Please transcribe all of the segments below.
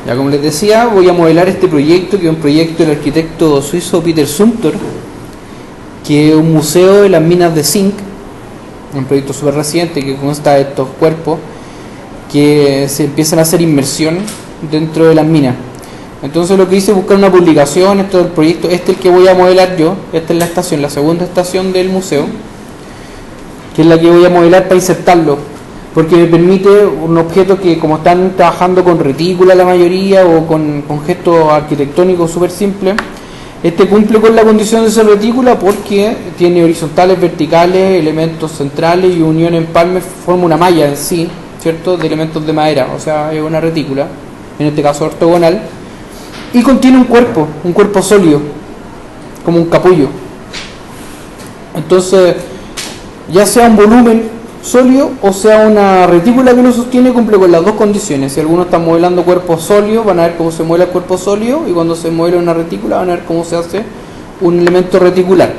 Ya, como les decía, voy a modelar este proyecto, que es un proyecto del arquitecto suizo Peter Zumthor, que es un museo de las minas de zinc, un proyecto súper reciente que consta de estos cuerpos que se empiezan a hacer inmersión dentro de las minas. Entonces lo que hice es buscar una publicación, esto del proyecto, este es el que voy a modelar yo, esta es la estación, la segunda estación del museo, que es la que voy a modelar para insertarlo, porque me permite un objeto que, como están trabajando con retícula la mayoría o con gestos arquitectónicos súper simples, este cumple con la condición de ser retícula porque tiene horizontales, verticales, elementos centrales y unión en palme, forma una malla en sí, ¿cierto?, de elementos de madera, o sea, es una retícula, en este caso ortogonal, y contiene un cuerpo sólido, como un capullo. Entonces, ya sea un volumen sólido o sea una retícula que lo sostiene, cumple con las dos condiciones. Si algunos están modelando cuerpos sólidos, van a ver cómo se modela el cuerpo sólido, y cuando se modela una retícula van a ver cómo se hace un elemento reticular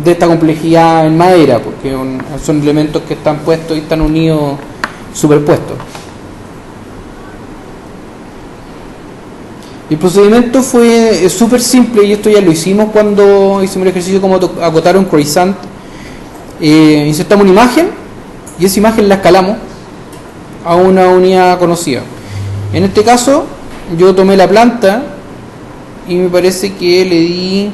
de esta complejidad en madera, porque son elementos que están puestos y están unidos, superpuestos. El procedimiento fue súper simple, y esto ya lo hicimos cuando hicimos el ejercicio como acotar un croissant. Insertamos una imagen y esa imagen la escalamos a una unidad conocida. En este caso yo tomé la planta y me parece que le di,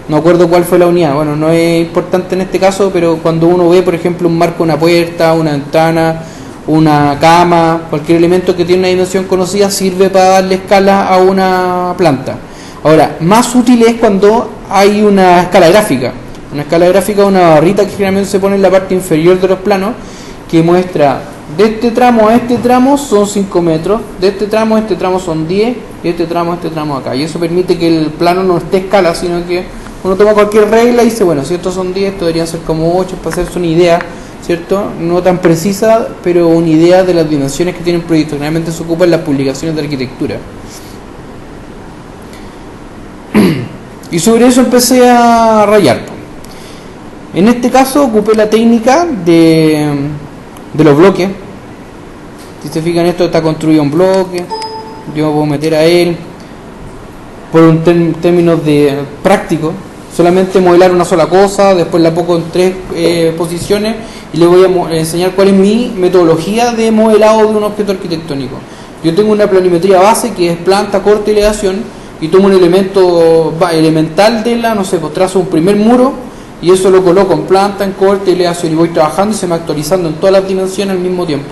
no acuerdo cuál fue la unidad, bueno, no es importante en este caso, pero cuando uno ve, por ejemplo, un marco, una puerta, una ventana, una cama, cualquier elemento que tiene una dimensión conocida sirve para darle escala a una planta. Ahora, más útil es cuando hay una escala gráfica. Una escala gráfica, una barrita que generalmente se pone en la parte inferior de los planos, que muestra de este tramo a este tramo son 5 metros, de este tramo a este tramo son 10, y de este tramo a este tramo acá. Y eso permite que el plano no esté escala, sino que uno toma cualquier regla y dice, bueno, si estos son 10, estos deberían ser como 8, para hacerse una idea, ¿cierto? No tan precisa, pero una idea de las dimensiones que tiene un proyecto. Generalmente se ocupa en las publicaciones de arquitectura. Y sobre eso empecé a rayar. En este caso ocupé la técnica de los bloques. Si se fijan, esto está construido en bloque. Yo me puedo meter a él por un términos de práctico. Solamente modelar una sola cosa, después la pongo en 3 posiciones y le voy a enseñar cuál es mi metodología de modelado de un objeto arquitectónico. Yo tengo una planimetría base que es planta, corte y elevación, y tomo un elemento elemental de la, no sé, pues trazo un primer muro y eso lo coloco en planta, en corte y elevación, y voy trabajando y se me va actualizando en todas las dimensiones al mismo tiempo.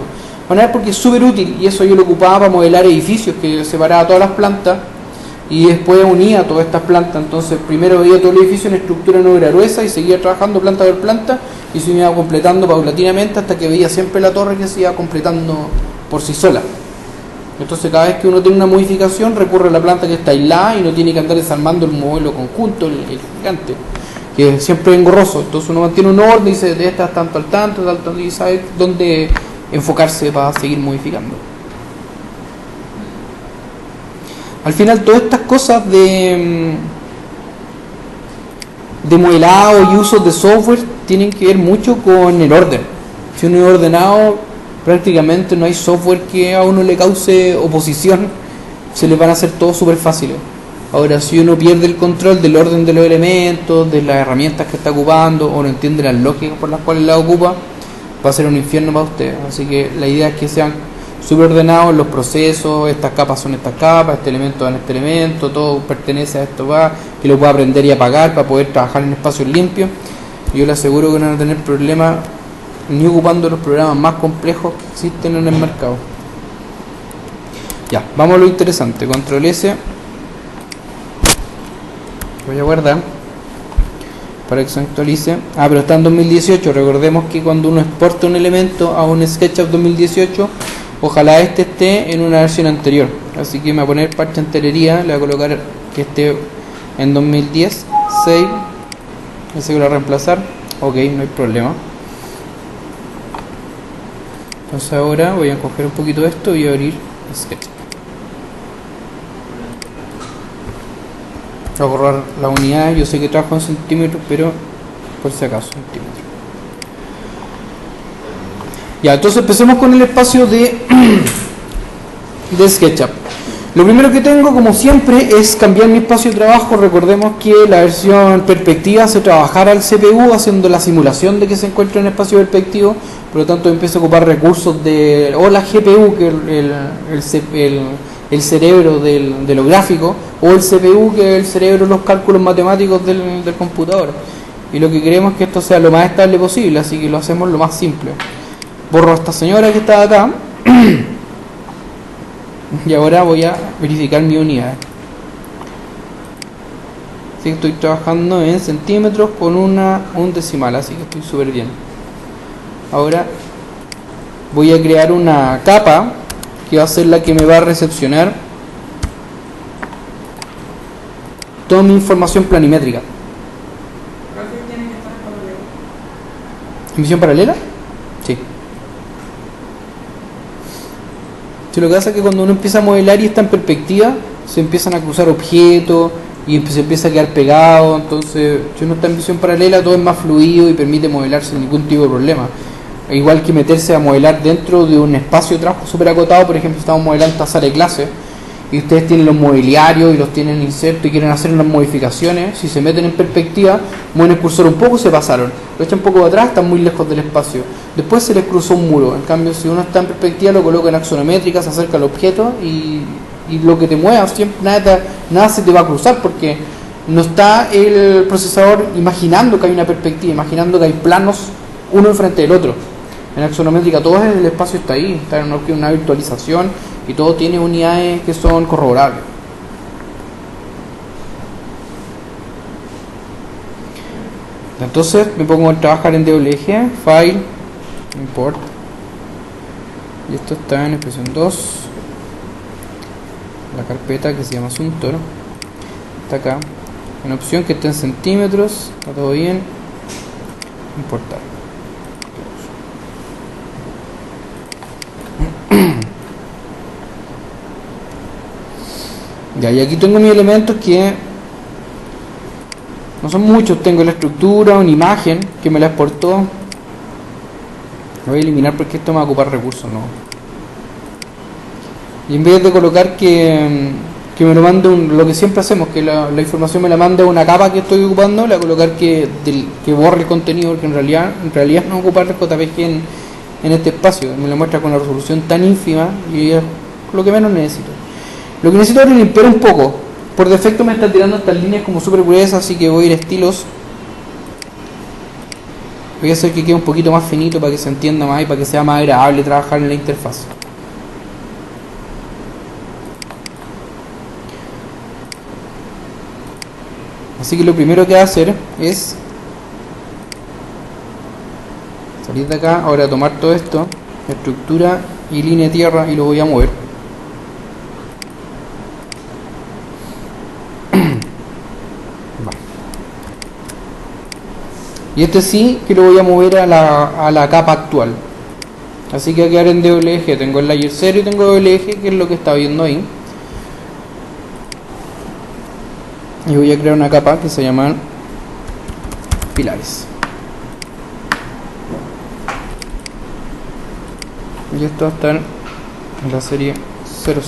Van a ver, porque es súper útil, y eso yo lo ocupaba para modelar edificios, que separaba todas las plantas y después unía todas estas plantas. Entonces primero veía todo el edificio en estructura no gruesa y seguía trabajando planta por planta, y se iba completando paulatinamente hasta que veía siempre la torre que se iba completando por sí sola. Entonces cada vez que uno tiene una modificación recurre a la planta que está aislada y no tiene que andar desarmando el modelo conjunto, el gigante, que es siempre engorroso. Entonces uno mantiene un orden y dice de estas tanto al tanto, y sabe dónde enfocarse para seguir modificando. Al final todas estas cosas de modelado y usos de software tienen que ver mucho con el orden. Si uno es ordenado, prácticamente no hay software que a uno le cause oposición, se le van a hacer todo súper fáciles. Ahora, si uno pierde el control del orden de los elementos, de las herramientas que está ocupando, o no entiende las lógicas por las cuales las ocupa, va a ser un infierno para usted. Así que la idea es que sean súper ordenados los procesos, estas capas son estas capas, este elemento en este elemento, todo pertenece a esto, que lo pueda aprender y apagar para poder trabajar en espacios limpios. Yo le aseguro que no van a tener problemas ni ocupando los programas más complejos que existen en el mercado. Ya, vamos a lo interesante. Control S. Voy a guardar para que se actualice. Pero está en 2018. Recordemos que cuando uno exporta un elemento a un SketchUp 2018, ojalá este esté en una versión anterior. Así que me voy a poner parche anterioridad, le voy a colocar que esté en 2010, save, ese voy a reemplazar. Ok, no hay problema. Entonces ahora voy a coger un poquito de esto y voy a abrir SketchUp. Voy a borrar la unidad, yo sé que trabajo en centímetros, pero por si acaso, centímetros. Ya, entonces empecemos con el espacio de SketchUp. Lo primero que tengo, como siempre, es cambiar mi espacio de trabajo. Recordemos que la versión perspectiva hace trabajar al CPU haciendo la simulación de que se encuentra en espacio perspectivo. Por lo tanto, empiezo a ocupar recursos de o la GPU, que es el cerebro de lo gráfico, o el CPU, que es el cerebro de los cálculos matemáticos del computador. Y lo que queremos es que esto sea lo más estable posible, así que lo hacemos lo más simple. Borro a esta señora que está acá. Y ahora voy a verificar mi unidad. Así que estoy trabajando en centímetros con un decimal, así que estoy súper bien. Ahora voy a crear una capa que va a ser la que me va a recepcionar toda mi información planimétrica. ¿Emisión paralela? Sí. Si lo que pasa es que cuando uno empieza a modelar y está en perspectiva, se empiezan a cruzar objetos y se empieza a quedar pegado. Entonces, si uno está en visión paralela, todo es más fluido y permite modelar sin ningún tipo de problema. Igual que meterse a modelar dentro de un espacio de trabajo súper acotado. Por ejemplo, estamos modelando esta sala de clase y ustedes tienen los mobiliarios y los tienen insertos y quieren hacer unas modificaciones. Si se meten en perspectiva, mueven el cursor un poco, se pasaron, lo echan un poco atrás, están muy lejos del espacio, después se les cruzó un muro. En cambio, si uno está en perspectiva, lo coloca en axonométrica, se acerca al objeto y lo que te mueva, siempre nada se te va a cruzar, porque no está el procesador imaginando que hay una perspectiva, imaginando que hay planos uno enfrente del otro. En axonométrica todo el espacio está ahí, está en una virtualización y todo tiene unidades que son corroborables. Entonces me pongo a trabajar en DWG, File, Import, y esto está en expresión 2, la carpeta que se llama Asuntor, está acá, una opción que está en centímetros, está todo bien, importar. Ya, y aquí tengo mis elementos que no son muchos. Tengo la estructura, una imagen que me la exportó. Lo voy a eliminar porque esto me va a ocupar recursos, ¿no? Y en vez de colocar que me lo mande lo que siempre hacemos, que la información me la mande a una capa que estoy ocupando, le voy a colocar que borre el contenido, porque en realidad no ocupar el JPG en este espacio. Me lo muestra con la resolución tan ínfima y es lo que menos necesito. Lo que necesito ahora es limpiar un poco. Por defecto me está tirando estas líneas como súper gruesas, así que voy a ir a estilos. Voy a hacer que quede un poquito más finito para que se entienda más y para que sea más agradable trabajar en la interfaz. Así que lo primero que voy a hacer es salir de acá, ahora tomar todo esto, estructura y línea de tierra, y lo voy a mover. Y este sí que lo voy a mover a la capa actual. Así que voy a quedar en DWG. Tengo el layer 0 y tengo DWG, que es lo que está viendo ahí. Y voy a crear una capa que se llama pilares. Y esto va a estar en la serie 00.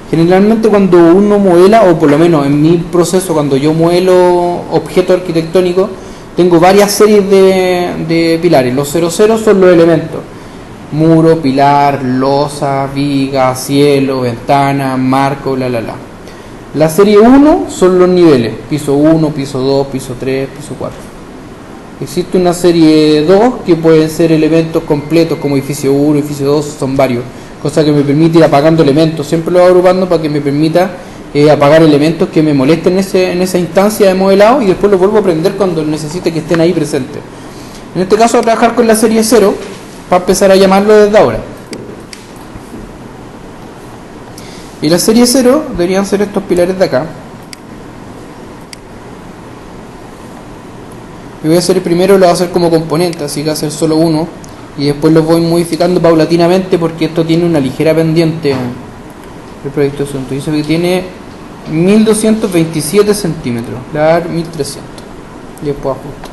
Generalmente cuando uno modela, o por lo menos en mi proceso, cuando yo modelo objetos arquitectónicos, tengo varias series de pilares. Los 00 son los elementos: muro, pilar, losa, viga, cielo, ventana, marco, bla bla bla. La serie 1 son los niveles: piso 1, piso 2, piso 3, piso 4. Existe una serie 2 que pueden ser elementos completos como edificio 1, edificio 2, son varios. Cosa que me permite ir apagando elementos. Siempre lo voy agrupando para que me permita apagar elementos que me molesten en esa instancia de modelado, y después los vuelvo a prender cuando necesite que estén ahí presentes. En este caso voy a trabajar con la serie 0 para empezar a llamarlo desde ahora. Y la serie 0 deberían ser estos pilares de acá. Y voy a hacer el primero, lo voy a hacer como componente, así que voy a hacer solo uno. Y después los voy modificando paulatinamente, porque esto tiene una ligera pendiente. El proyecto asunto dice que tiene 1227 centímetros, le voy a dar 1300 y después ajusto.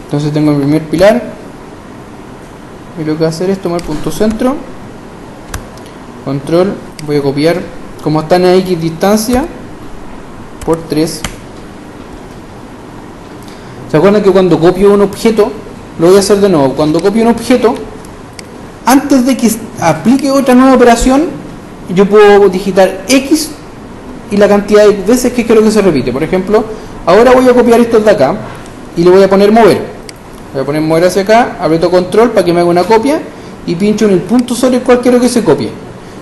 Entonces tengo el primer pilar y lo que voy a hacer es tomar punto centro, control, voy a copiar, como están a X distancia, por 3. ¿Se acuerdan que cuando copio un objeto, lo voy a hacer de nuevo, cuando copio un objeto, antes de que aplique otra nueva operación, yo puedo digitar X y la cantidad de veces que quiero que se repite? Por ejemplo, ahora voy a copiar esto de acá y le voy a poner mover. Voy a poner mover hacia acá, aprieto control para que me haga una copia y pincho en el punto sobre el cual quiero que se copie.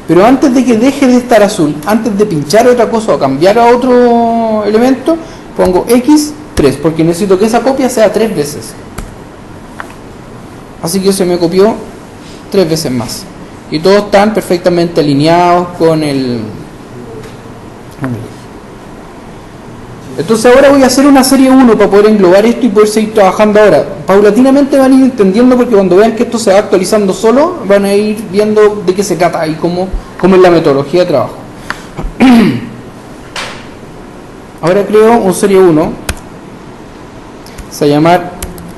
Pero antes de que deje de estar azul, antes de pinchar otra cosa o cambiar a otro elemento, pongo X3 porque necesito que esa copia sea 3 veces. Así que se me copió 3 veces más. Y todos están perfectamente alineados con el... Entonces ahora voy a hacer una serie 1 para poder englobar esto y poder seguir trabajando ahora. Paulatinamente van a ir entendiendo, porque cuando vean que esto se va actualizando solo, van a ir viendo de qué se trata y cómo es la metodología de trabajo. Ahora creo un serie 1. Se va a llamar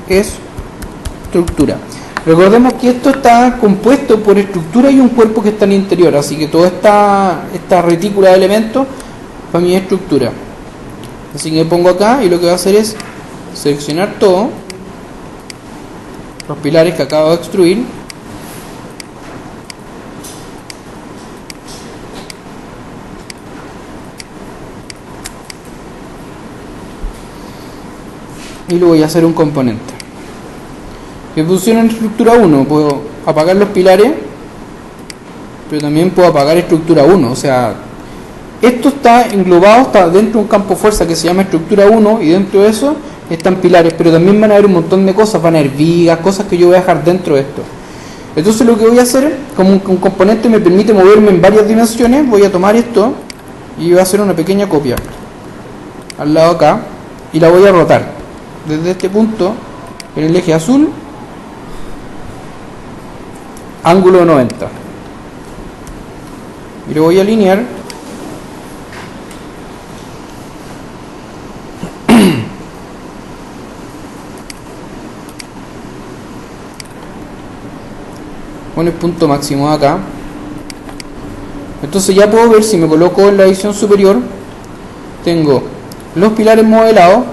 estructura. Recordemos que esto está compuesto por estructura y un cuerpo que está en el interior, así que toda esta retícula de elementos para mí es estructura. Así que me pongo acá y lo que voy a hacer es seleccionar todo, los pilares que acabo de extruir, y lo voy a hacer un componente que funciona en estructura 1. Puedo apagar los pilares, pero también puedo apagar estructura 1, o sea, esto está englobado, está dentro de un campo fuerza que se llama estructura 1 y dentro de eso están pilares, pero también van a haber un montón de cosas, van a haber vigas, cosas que yo voy a dejar dentro de esto. Entonces lo que voy a hacer, como un componente me permite moverme en varias dimensiones, voy a tomar esto y voy a hacer una pequeña copia al lado acá y la voy a rotar desde este punto en el eje azul, ángulo 90, y lo voy a alinear con el punto máximo acá. Entonces ya puedo ver, si me coloco en la visión superior, tengo los pilares modelados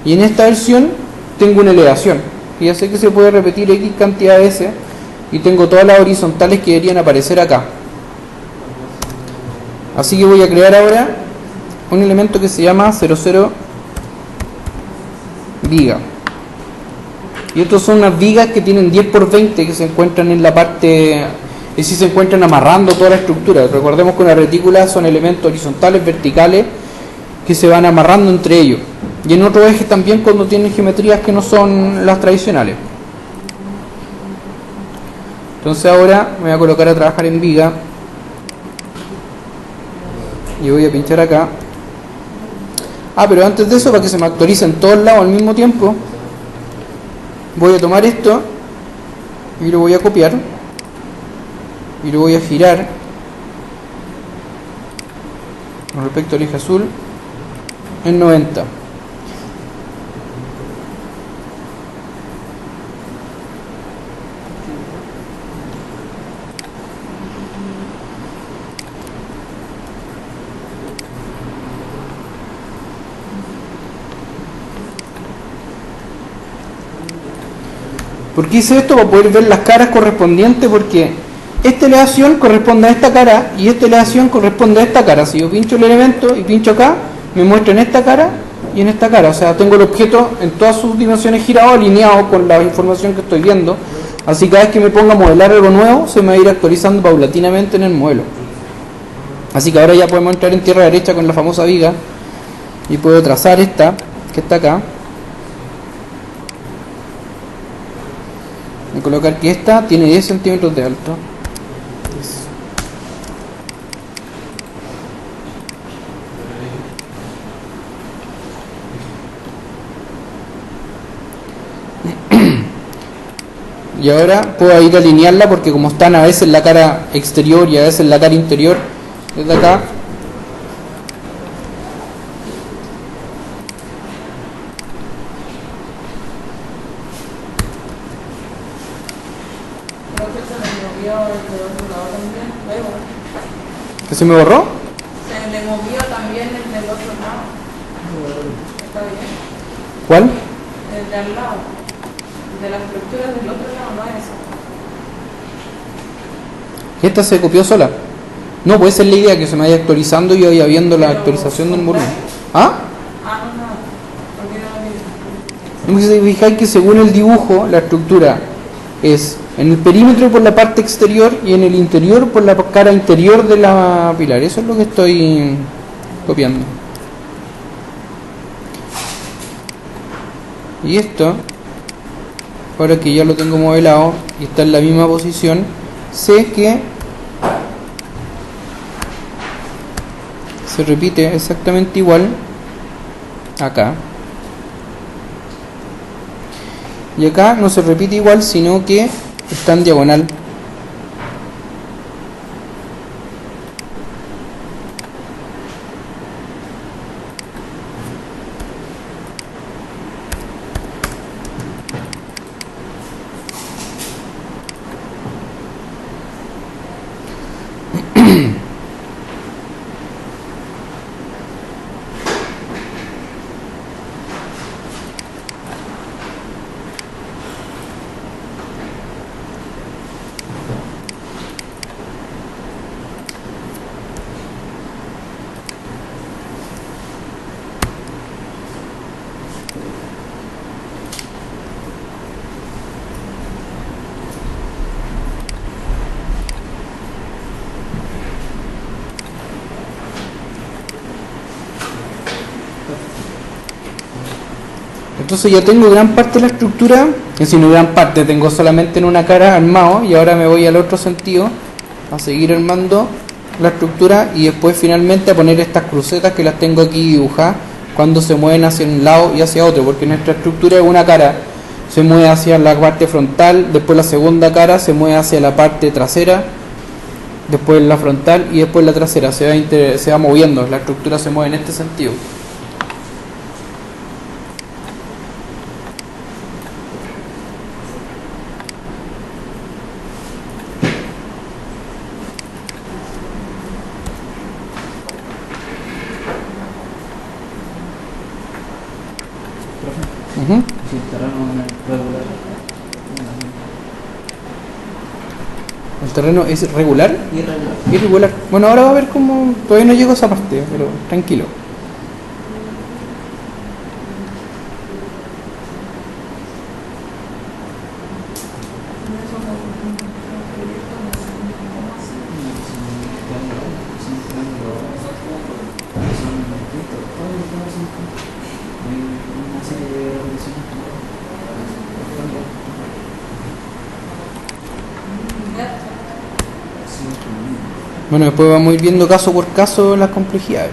y en esta versión tengo una elevación y ya sé que se puede repetir X cantidad de veces y tengo todas las horizontales que deberían aparecer acá. Así que voy a crear ahora un elemento que se llama 00 viga. Y estos son unas vigas que tienen 10 por 20 que se encuentran en la parte, es decir, se encuentran amarrando toda la estructura. Recordemos que una retícula son elementos horizontales, verticales, que se van amarrando entre ellos. Y en otros ejes también cuando tienen geometrías que no son las tradicionales. Entonces ahora me voy a colocar a trabajar en viga. Y voy a pinchar acá. Pero antes de eso, para que se me actualice en todos lados al mismo tiempo, voy a tomar esto y lo voy a copiar y lo voy a girar con respecto al eje azul en 90. ¿Por qué hice esto? Para poder ver las caras correspondientes, porque esta elevación corresponde a esta cara y esta elevación corresponde a esta cara. Si yo pincho el elemento y pincho acá, me muestra en esta cara y en esta cara. O sea, tengo el objeto en todas sus dimensiones girado, alineado con la información que estoy viendo. Así cada vez que me ponga a modelar algo nuevo, se me va a ir actualizando paulatinamente en el modelo. Así que ahora ya podemos entrar en tierra derecha con la famosa viga y puedo trazar esta, que está acá. Y colocar que esta tiene 10 centímetros de alto. Y ahora puedo ir a alinearla, porque como están a veces la cara exterior y a veces la cara interior, desde acá ¿Que se me borró? Se le movió también el del otro lado. ¿Está bien? ¿Cuál? El de al lado. El de la estructura del otro lado, no es esa. ¿Esta se copió sola? No, puede ser la idea que se me vaya actualizando y vaya viendo la Pero, actualización del volumen. ¿contrario? ¿Ah? Ah, no. Porque no lo vi. Si te fijáis que según el dibujo, la estructura es en el perímetro por la parte exterior y en el interior por la cara interior de la pilar. Eso es lo que estoy copiando. Y esto, ahora que ya lo tengo modelado y está en la misma posición, sé que se repite exactamente igual acá. Y acá no se repite igual, sino que está en diagonal. Entonces ya tengo gran parte de la estructura, es decir, no gran parte, tengo solamente en una cara armado y ahora me voy al otro sentido a seguir armando la estructura y después finalmente a poner estas crucetas que las tengo aquí dibujadas cuando se mueven hacia un lado y hacia otro, porque nuestra estructura es una cara, se mueve hacia la parte frontal, después la segunda cara se mueve hacia la parte trasera, después la frontal y después la trasera, se va moviendo, la estructura se mueve en este sentido. Ujú. Si el terreno es regular. ¿El terreno es regular? Irregular. Irregular. Bueno, ahora va a ver cómo... Todavía no llego a esa parte, pero tranquilo. Bueno, después vamos a ir viendo caso por caso las complejidades.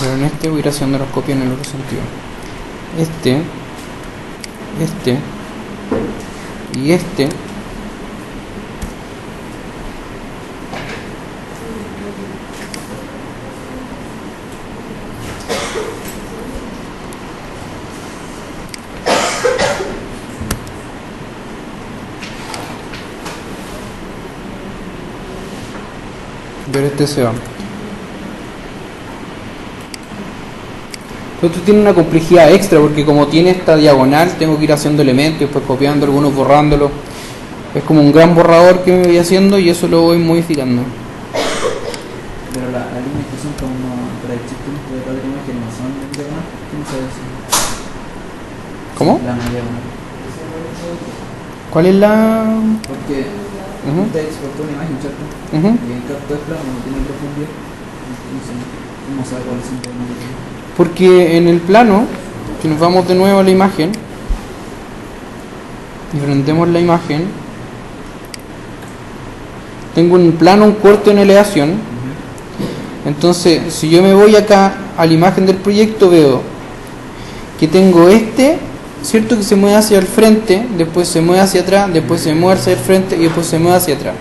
Pero en este voy a ir haciendo las copias en el otro sentido. Este y este. Pero este se va. Esto tiene una complejidad extra porque como tiene esta diagonal tengo que ir haciendo elementos, después copiando algunos, borrándolos. Es como un gran borrador que me voy haciendo y eso lo voy modificando. Pero las líneas que son como para el chiste de cada imagen no son diagonales. ¿Cómo se dice? ¿Cómo? La diagonal. ¿Cuál es la...? Porque Ujú. usted exportó una imagen, ¿cierto? Ujú. Y en captura de plano no tiene profundidad. Entonces, ¿cómo sabe cuál es el diagonal? Porque en el plano, si nos vamos de nuevo a la imagen y prendemos la imagen, tengo un plano, un corte en elevación. Entonces, si yo me voy acá a la imagen del proyecto, veo que tengo cierto, que se mueve hacia el frente, después se mueve hacia atrás, después se mueve hacia el frente y después se mueve hacia atrás.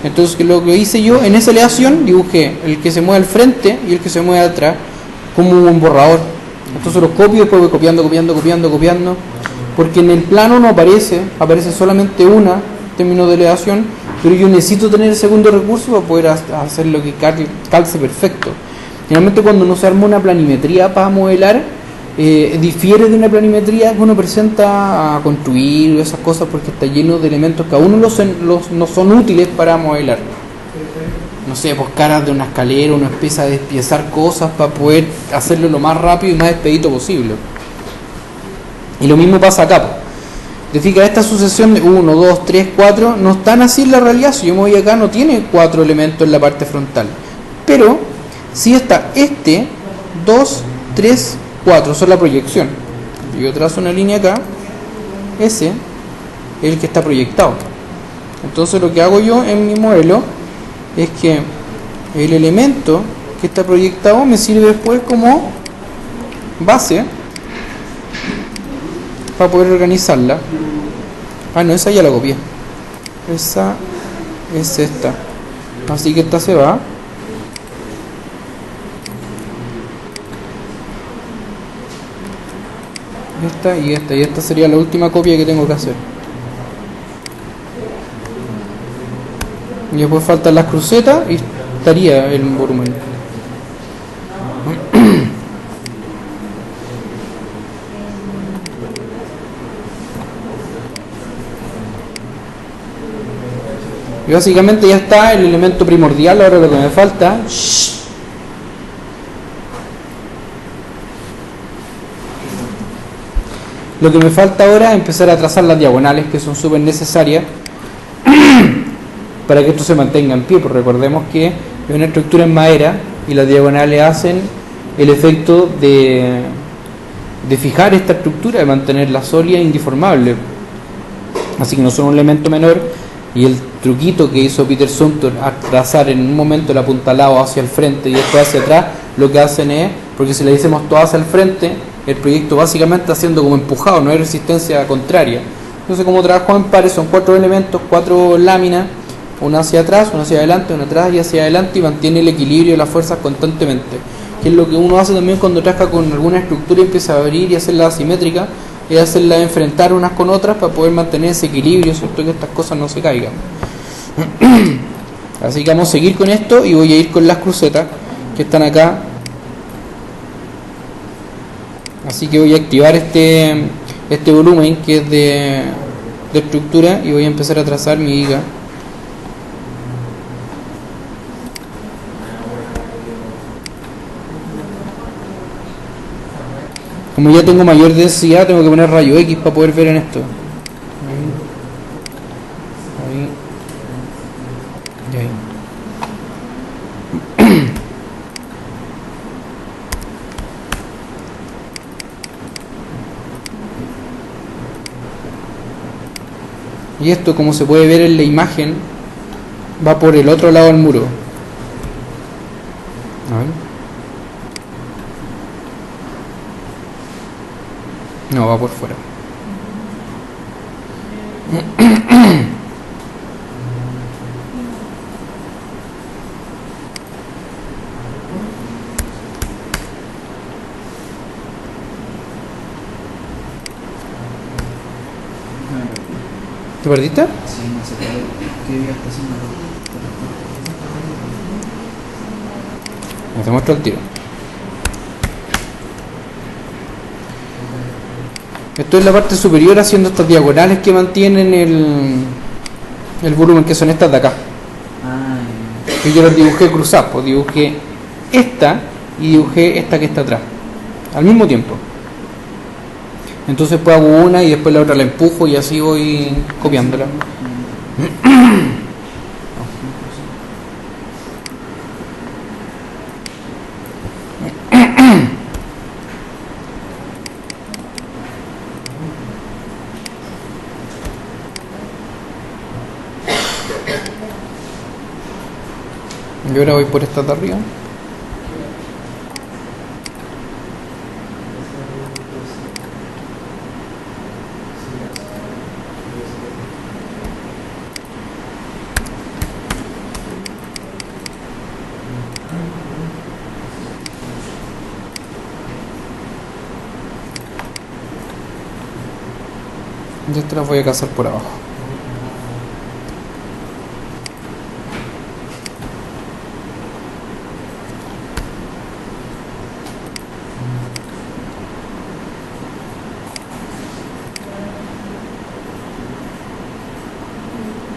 Entonces, lo que hice yo en esa elevación, dibujé el que se mueve al frente y el que se mueve atrás como un borrador. Entonces los copio y después voy copiando, porque en el plano no aparece solamente una término de elevación, pero yo necesito tener el segundo recurso para poder hacer lo que calce perfecto. Generalmente cuando uno se arma una planimetría para modelar, difiere de una planimetría que uno presenta a construir esas cosas, porque está lleno de elementos que a uno no son útiles para modelar. No sé, pues caras de una escalera, uno empieza a despiezar cosas para poder hacerlo lo más rápido y más expedito posible. Y lo mismo pasa acá, pues. Te fijas, esta sucesión de 1, 2, 3, 4 no están así en la realidad. Si yo me voy acá, no tiene 4 elementos en la parte frontal, pero sí está 2, 3, 4, son la proyección. Yo trazo una línea acá, ese es el que está proyectado. Entonces lo que hago yo en mi modelo es que el elemento que está proyectado me sirve después como base para poder organizarla. Ah, no, esa ya la copié. Esa es esta. Así que esta se va. Esta y esta. Y esta sería la última copia que tengo que hacer. Y después faltan las crucetas y estaría el volumen. Y básicamente ya está el elemento primordial. Ahora lo que me falta, ahora es empezar a trazar las diagonales, que son súper necesarias para que esto se mantenga en pie. Porque recordemos que es una estructura en madera y las diagonales hacen el efecto de fijar esta estructura, de mantenerla sólida e indeformable. Así que no son un elemento menor. Y el truquito que hizo Peter Sumter a trazar en un momento el apuntalado hacia el frente y después hacia atrás, lo que hacen es, porque si le decimos todo hacia el frente, el proyecto básicamente está siendo como empujado, no hay resistencia contraria. Entonces, como trabajo en pares, son 4 elementos, 4 láminas, una hacia atrás, una hacia adelante, una atrás y hacia adelante, y mantiene el equilibrio y las fuerzas constantemente, que es lo que uno hace también cuando trabaja con alguna estructura y empieza a abrir y hacerla asimétrica, y hacerla enfrentar unas con otras para poder mantener ese equilibrio, ¿cierto? Que estas cosas no se caigan. Así que vamos a seguir con esto y voy a ir con las crucetas que están acá. Así que voy a activar este volumen que es de estructura y voy a empezar a trazar mi viga. Como ya tengo mayor densidad, tengo que poner rayo X para poder ver en esto. Ahí. Y ahí. Y esto, como se puede ver en la imagen, va por el otro lado del muro. A ver. No, va por fuera. ¿Te perdiste? Sí, no sé qué día está haciendo. Te muestro el tiro. Esto es la parte superior haciendo estas diagonales que mantienen el volumen, que son estas de acá. Que yo las dibujé cruzadas, pues dibujé esta y dibujé esta que está atrás al mismo tiempo. Entonces pues hago una y después la otra la empujo y así voy copiándola. Y ahora voy por esta de arriba. Y estas las voy a cazar por abajo.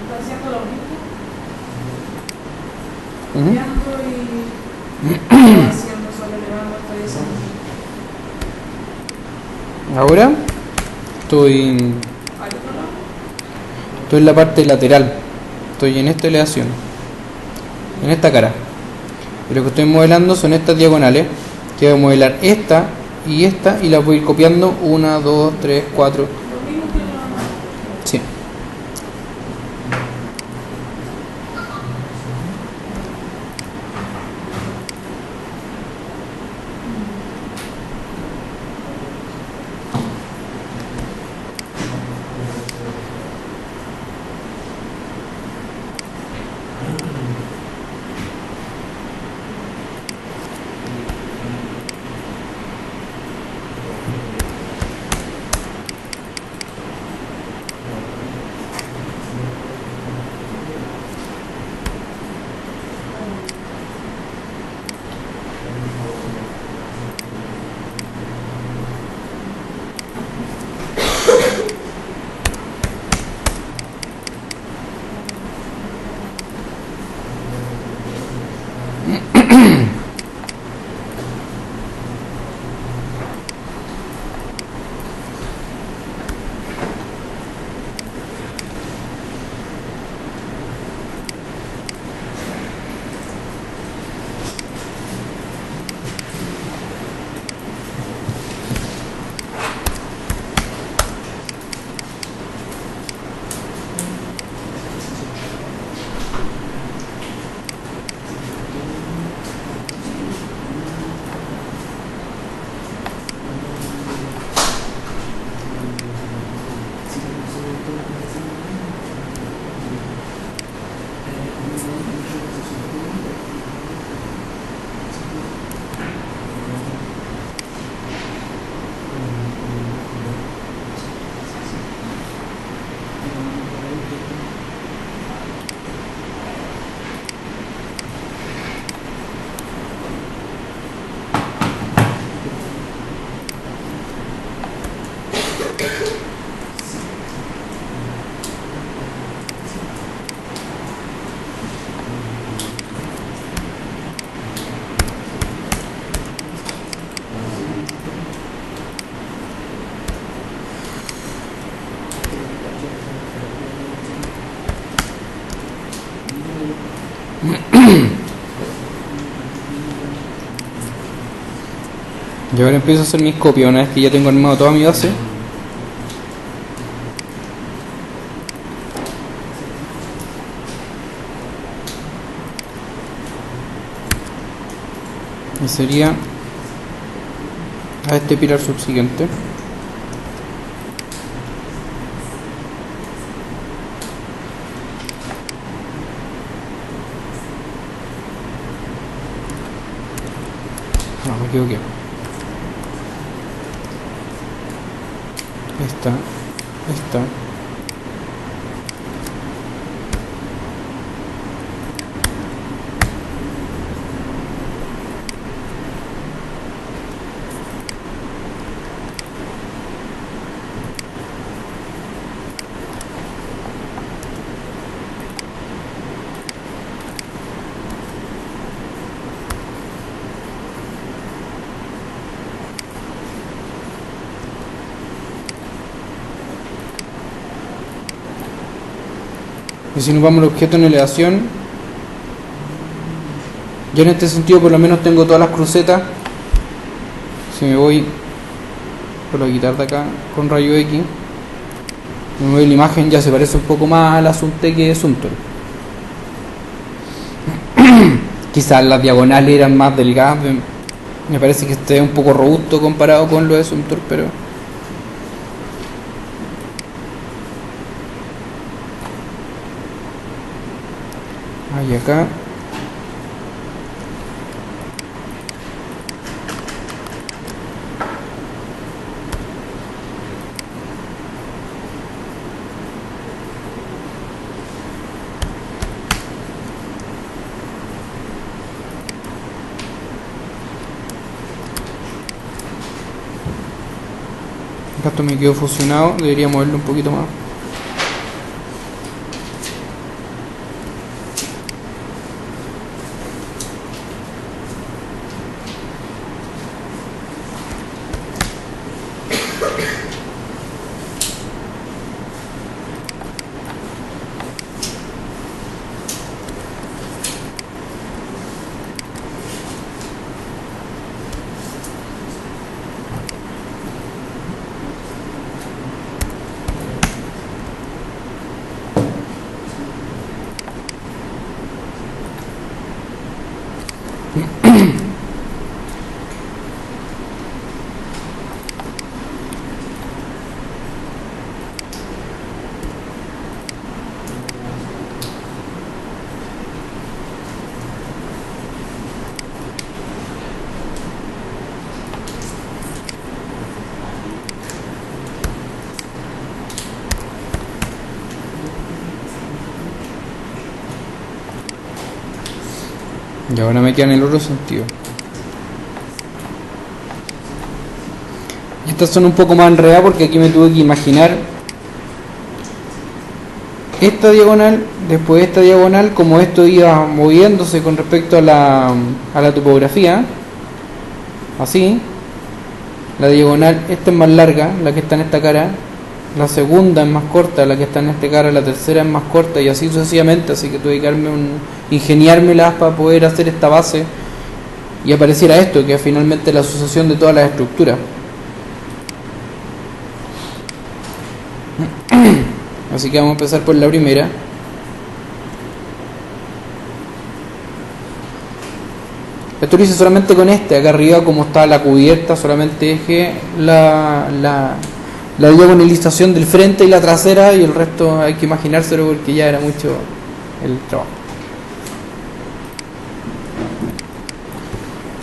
Está haciendo lo mismo, Ujú. copiando y haciendo solo elevando hasta 10 centímetros. Ahora estoy ¿Al otro lado? en la parte lateral. Estoy en esta elevación, en esta cara. Y lo que estoy modelando son estas diagonales. Que voy a modelar esta y las voy a ir copiando 1, 2, 3, 4. Lo mismo que la... Sí. Y ahora empiezo a hacer mis copias una vez que ya tengo armado toda mi base. Y sería a este pilar subsiguiente. No, me equivoqué. Esta. Y si nos vamos al objeto en elevación, yo en este sentido por lo menos tengo todas las crucetas. Si me voy, lo voy a quitar de acá con rayo X, me voy a la imagen, ya se parece un poco más a la Suntek que Suntory. Quizás las diagonales eran más delgadas, me parece que este es un poco robusto comparado con lo de Suntory, pero ahí acá esto me quedó fusionado, debería moverlo un poquito más. Y ahora me queda en el otro sentido. Estas son un poco más enredadas porque aquí me tuve que imaginar esta diagonal, después esta diagonal, como esto iba moviéndose con respecto a la topografía. Así. La diagonal, esta es más larga, la que está en esta cara. La segunda es más corta, la que está en esta cara. La tercera es más corta y así sucesivamente. Así que tuve que ingeniármelas para poder hacer esta base y apareciera esto, que es finalmente la asociación de todas las estructuras. Así que vamos a empezar por la primera. Esto lo hice solamente con este. Acá arriba, como está la cubierta, solamente dejé la diagonalización del frente y la trasera, y el resto hay que imaginárselo porque ya era mucho el trabajo.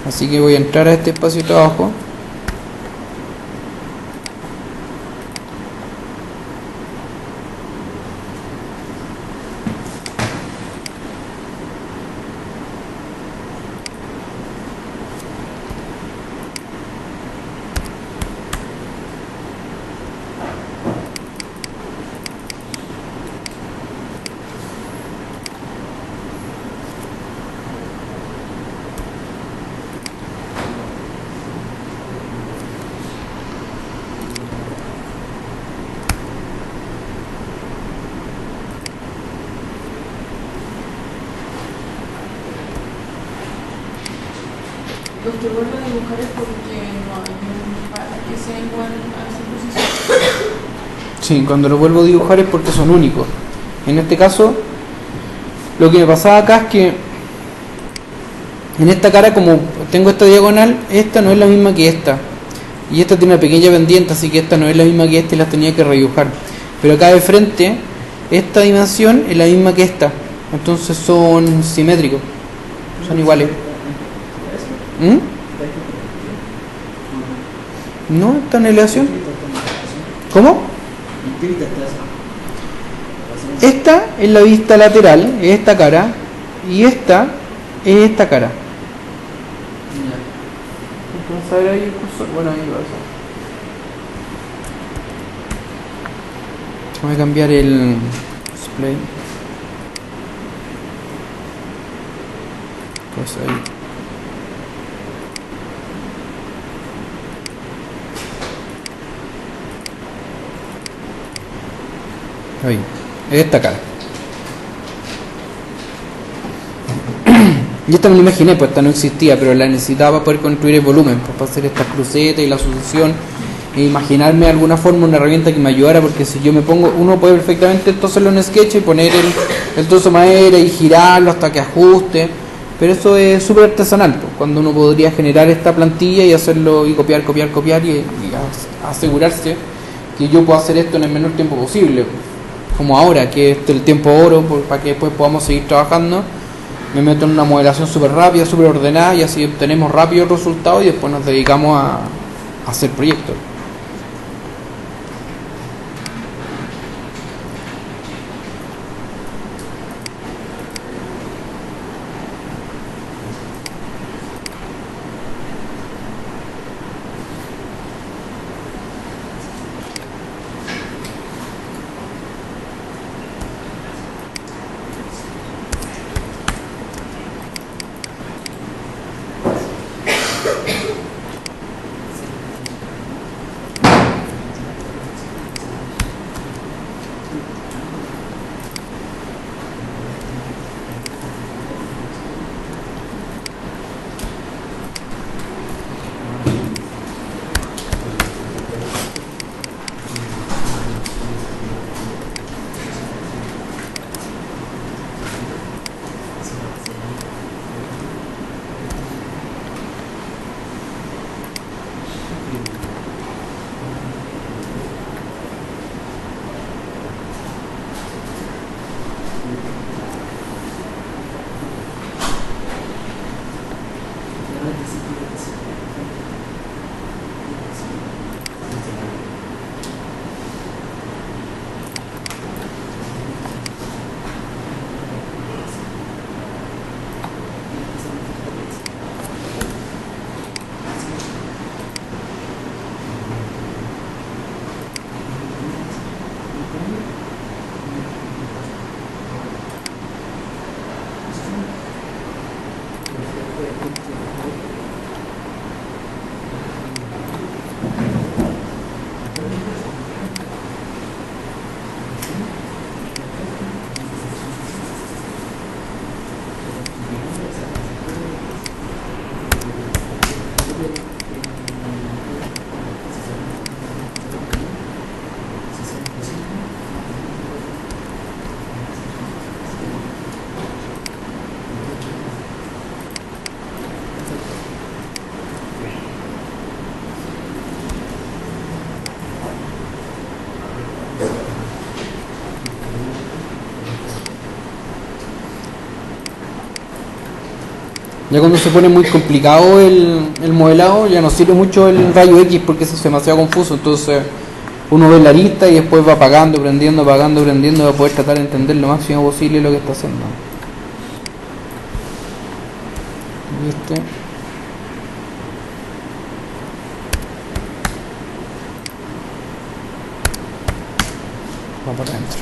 Así que voy a entrar a este espacio de trabajo. Los que vuelvo a dibujar es porque no hay un par que sea igual a su posición. Sí, cuando los vuelvo a dibujar es porque son únicos. En este caso, lo que me pasaba acá es que en esta cara, como tengo esta diagonal, esta no es la misma que esta. Y esta tiene una pequeña pendiente, así que esta no es la misma que esta y las tenía que redibujar. Pero acá de frente, esta dimensión es la misma que esta. Entonces son simétricos. Son iguales. ¿No? ¿Está en elevación? ¿Cómo? Esta es la vista lateral, es esta cara, y esta es esta cara. Entonces, a ver ahí el cursor. Bueno, ahí va a ser. Voy a cambiar el display. Pues ahí. Ahí, esta cara. Y esta me la imaginé, pues esta no existía, pero la necesitaba para poder construir el volumen, pues, para hacer estas crucetas y la sucesión, e imaginarme de alguna forma una herramienta que me ayudara, porque si yo me pongo, uno puede perfectamente esto hacerlo en Sketch y poner el trozo de madera y girarlo hasta que ajuste, pero eso es súper artesanal, pues, cuando uno podría generar esta plantilla y hacerlo y copiar y asegurarse que yo puedo hacer esto en el menor tiempo posible, como ahora, que es el tiempo oro, para que después podamos seguir trabajando. Me meto en una modelación súper rápida, súper ordenada, y así obtenemos rápido el resultado y después nos dedicamos a hacer proyectos. Ya cuando se pone muy complicado el modelado, ya no sirve mucho el rayo X porque eso es demasiado confuso. Entonces uno ve la arista y después va apagando, prendiendo, para poder tratar de entender lo máximo posible lo que está haciendo. ¿Viste? Va para adentro.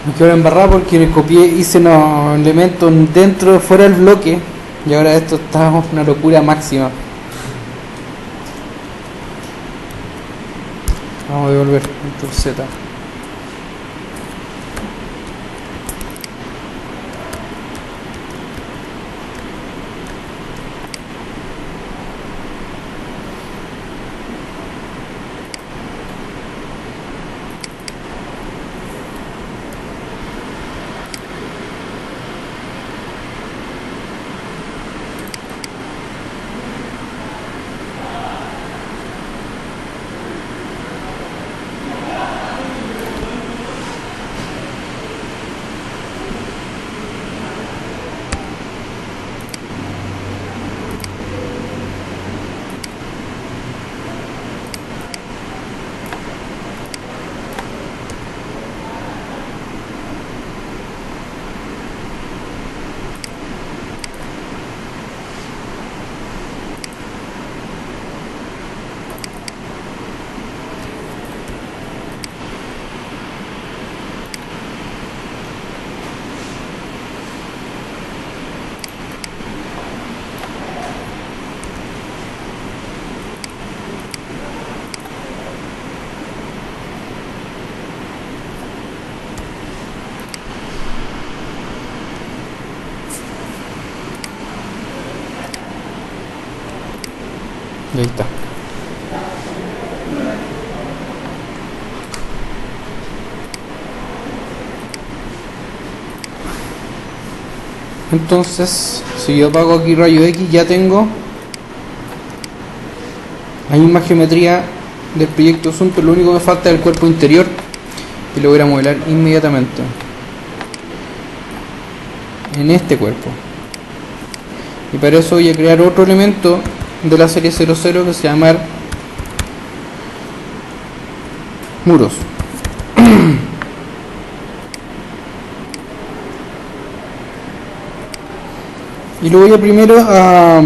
Me quedo embarrado porque le copié, hice unos elementos dentro, fuera del bloque, y ahora esto está una locura máxima. Vamos a devolver Control Z. Y ahí está. Entonces, si yo apago aquí rayo X, ya tengo la misma geometría del proyecto Asunto. Lo único que me falta es el cuerpo interior y lo voy a modelar inmediatamente en este cuerpo. Y para eso voy a crear otro elemento de la serie 00 que se llama muros. Y lo voy a primero a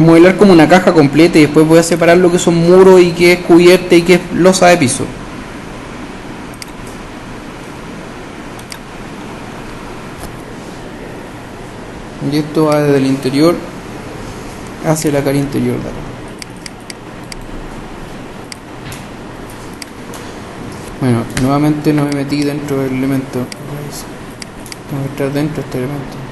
modelar como una caja completa y después voy a separar lo que son muros y que es cubierta y que es losa de piso. Y esto va desde el interior hacia la cara interior de acá. Bueno, nuevamente no me metí dentro del elemento. Tengo que estar dentro de este elemento.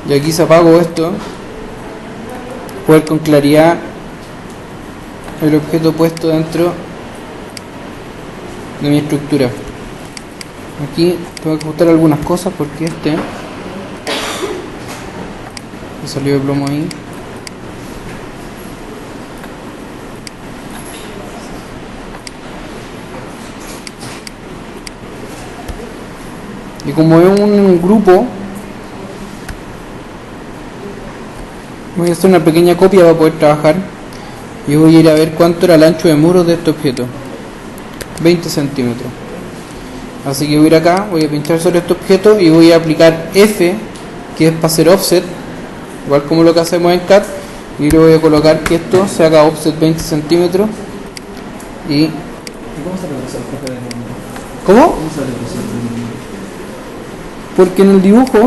Y aquí si apago esto, puedo ver con claridad el objeto puesto dentro de mi estructura. Aquí tengo que ajustar algunas cosas porque me salió de plomo ahí. Y como es un grupo, voy a hacer una pequeña copia para poder trabajar y voy a ir a ver cuánto era el ancho de muros de este objeto. 20 centímetros. Así que voy a ir acá, voy a pinchar sobre este objeto y voy a aplicar F, que es para hacer offset, igual como lo que hacemos en CAD, y le voy a colocar que esto se haga offset 20 centímetros. ¿Y cómo se reduce el profe del mundo? ¿Cómo? ¿Cómo se reduce el mundo? Porque en el dibujo,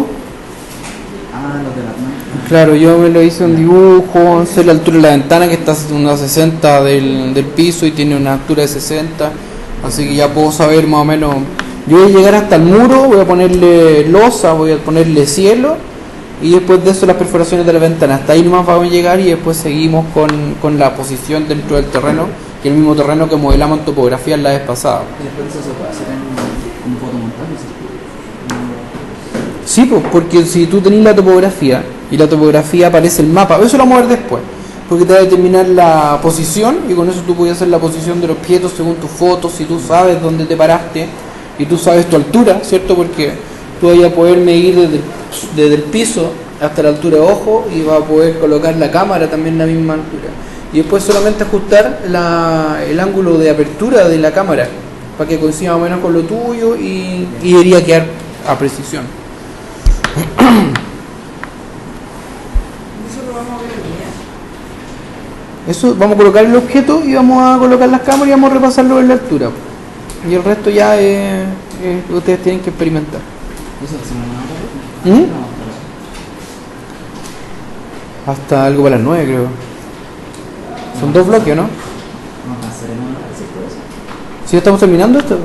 Los de la mano. claro, yo me lo hice un dibujo, sé la altura de la ventana que está a unos 60 del piso y tiene una altura de 60, así que ya puedo saber más o menos. Yo voy a llegar hasta el muro, voy a ponerle losa, voy a ponerle cielo y después de eso las perforaciones de la ventana. Hasta ahí nomás vamos a llegar y después seguimos con la posición dentro del terreno, que es el mismo terreno que modelamos en topografía la vez pasada. Y después eso se puede hacer en fotomontaje. Sí, pues, porque si tú tenés la topografía y la topografía aparece el mapa, eso lo vamos a ver después, porque te va a determinar la posición y con eso tú puedes hacer la posición del objeto según tus fotos, si tú sabes dónde te paraste y tú sabes tu altura, ¿cierto? Porque tú vas a poder medir desde el piso hasta la altura de ojo y va a poder colocar la cámara también a la misma altura. Y después solamente ajustar el ángulo de apertura de la cámara para que coincida más o menos con lo tuyo y debería quedar a precisión. Eso lo vamos a ver hoy día. Eso, vamos a colocar el objeto y vamos a colocar las cámaras y vamos a repasarlo en la altura. Y el resto ya ustedes tienen que experimentar. ¿Eso es una ¿Mm? No, pero Hasta algo para las 9 creo. Son 2 bloques, ¿no? no pasaremos a decir por eso. Si ya estamos terminando esto.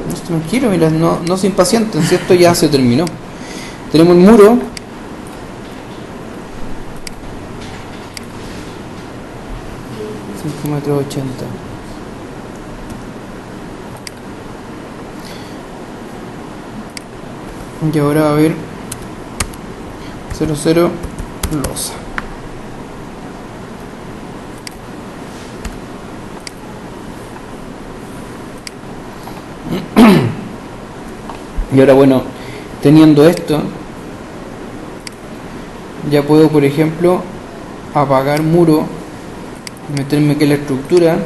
No, tranquilo, mira, no se impacienten, si esto ya se terminó. Tenemos el muro. Metros 80. Y ahora va a ver 00 losa. Y ahora bueno, teniendo esto, ya puedo por ejemplo apagar muro, meterme aquí en la estructura,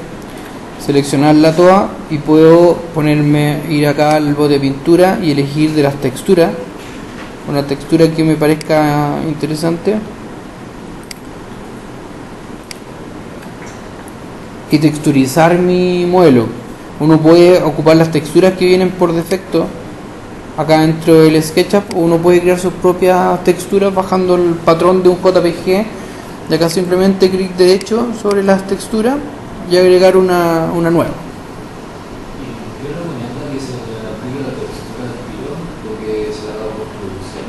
seleccionarla toda y puedo ir acá al bote de pintura y elegir de las texturas una textura que me parezca interesante y texturizar mi modelo. Uno puede ocupar las texturas que vienen por defecto acá dentro del SketchUp, o uno puede crear sus propias texturas bajando el patrón de un JPG. De acá simplemente clic derecho sobre las texturas y agregar una nueva. ¿Qué recomienda que se aplique la textura del tiro? Porque se da la postproducción.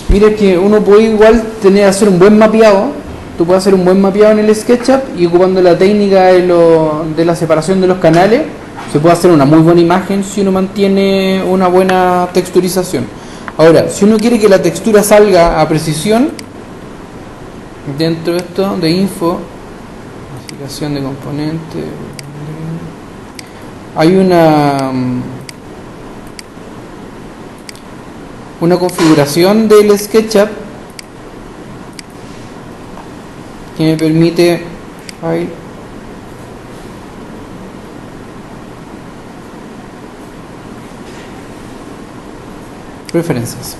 Mira que uno puede igual hacer un buen mapeado. Tú puedes hacer un buen mapeado en el SketchUp y ocupando la técnica de la separación de los canales se puede hacer una muy buena imagen si uno mantiene una buena texturización. Ahora, si uno quiere que la textura salga a precisión, dentro de esto de info, modificación de componente, hay una configuración del SketchUp que me permite preferencias.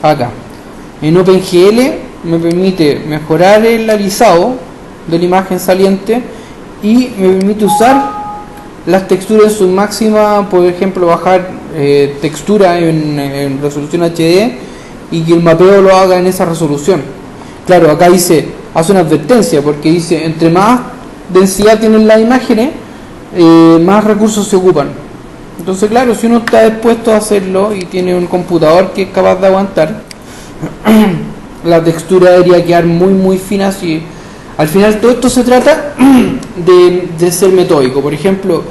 Acá en OpenGL me permite mejorar el alisado de la imagen saliente y me permite usar las texturas en su máxima, por ejemplo bajar textura en resolución HD y que el mapeo lo haga en esa resolución. Claro, acá hace una advertencia porque dice entre más densidad tienen las imágenes, más recursos se ocupan. Entonces claro, si uno está dispuesto a hacerlo y tiene un computador que es capaz de aguantar, la textura debería quedar muy fina. Así, al final todo esto se trata de ser metódico. Por ejemplo,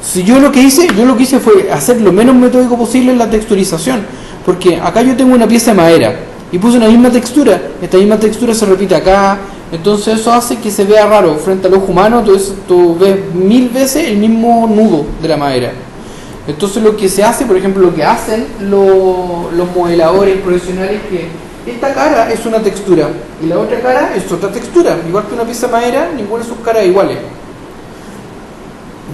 si yo lo que hice fue hacer lo menos metódico posible en la texturización, porque acá yo tengo una pieza de madera y puse una misma textura, esta misma textura se repite acá, entonces eso hace que se vea raro frente al ojo humano. Entonces tú ves 1000 veces el mismo nudo de la madera. Entonces lo que se hace, por ejemplo, lo que hacen los modeladores profesionales, que esta cara es una textura y la otra cara es otra textura, igual que una pieza de madera, ninguna de sus caras iguales.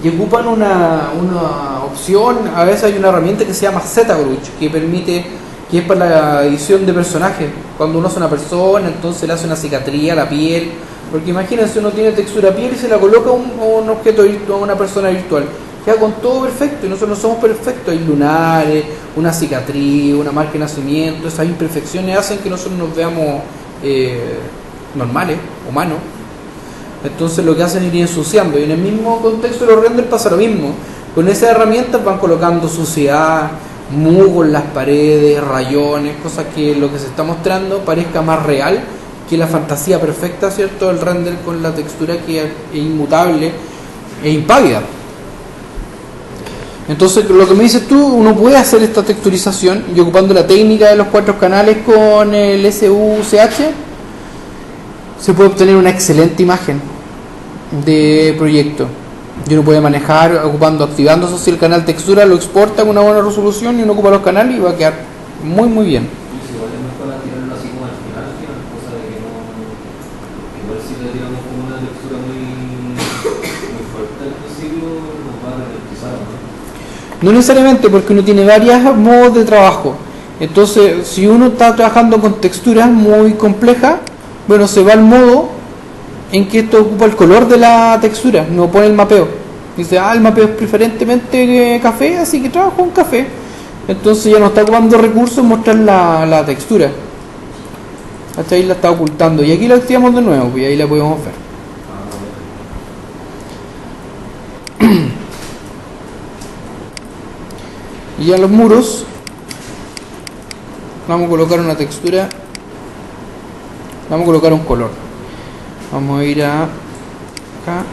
Y ocupan una opción, a veces hay una herramienta que se llama ZBrush, que es para la edición de personajes. Cuando uno hace una persona, entonces le hace una cicatriz a la piel, porque imagínense, uno tiene textura piel y se la coloca a un objeto virtual, a una persona virtual. Queda con todo perfecto y nosotros no somos perfectos. Hay lunares, una cicatriz, una marca de nacimiento. Esas imperfecciones hacen que nosotros nos veamos normales, humanos. Entonces lo que hacen es ir ensuciando, y en el mismo contexto de los renders pasa lo mismo. Con esas herramientas van colocando suciedad, musgo en las paredes, rayones, cosas que lo que se está mostrando parezca más real que la fantasía perfecta, ¿cierto? El render con la textura que es inmutable e impávida. Entonces, lo que me dices tú, uno puede hacer esta texturización y ocupando la técnica de los 4 canales con el SUCH se puede obtener una excelente imagen de proyecto. Y uno puede manejar activando eso, si el canal textura lo exporta con una buena resolución y uno ocupa los canales y va a quedar muy muy bien. Y igual es mejor tirarlo así como al final, cosa de que no. Igual si le tiramos como una textura muy fuerte al principio, nos va a ralentizar, ¿no? No necesariamente, porque uno tiene varios modos de trabajo. Entonces, si uno está trabajando con texturas muy complejas, bueno, se va al modo en que esto ocupa el color de la textura, no pone el mapeo. Dice, el mapeo es preferentemente café, así que trabajo con café. Entonces ya no está ocupando recursos en mostrar la textura. Hasta ahí la está ocultando. Y aquí la activamos de nuevo, y ahí la podemos ver. Y a los muros vamos a colocar una textura, vamos a colocar un color. Vamos a ir a acá.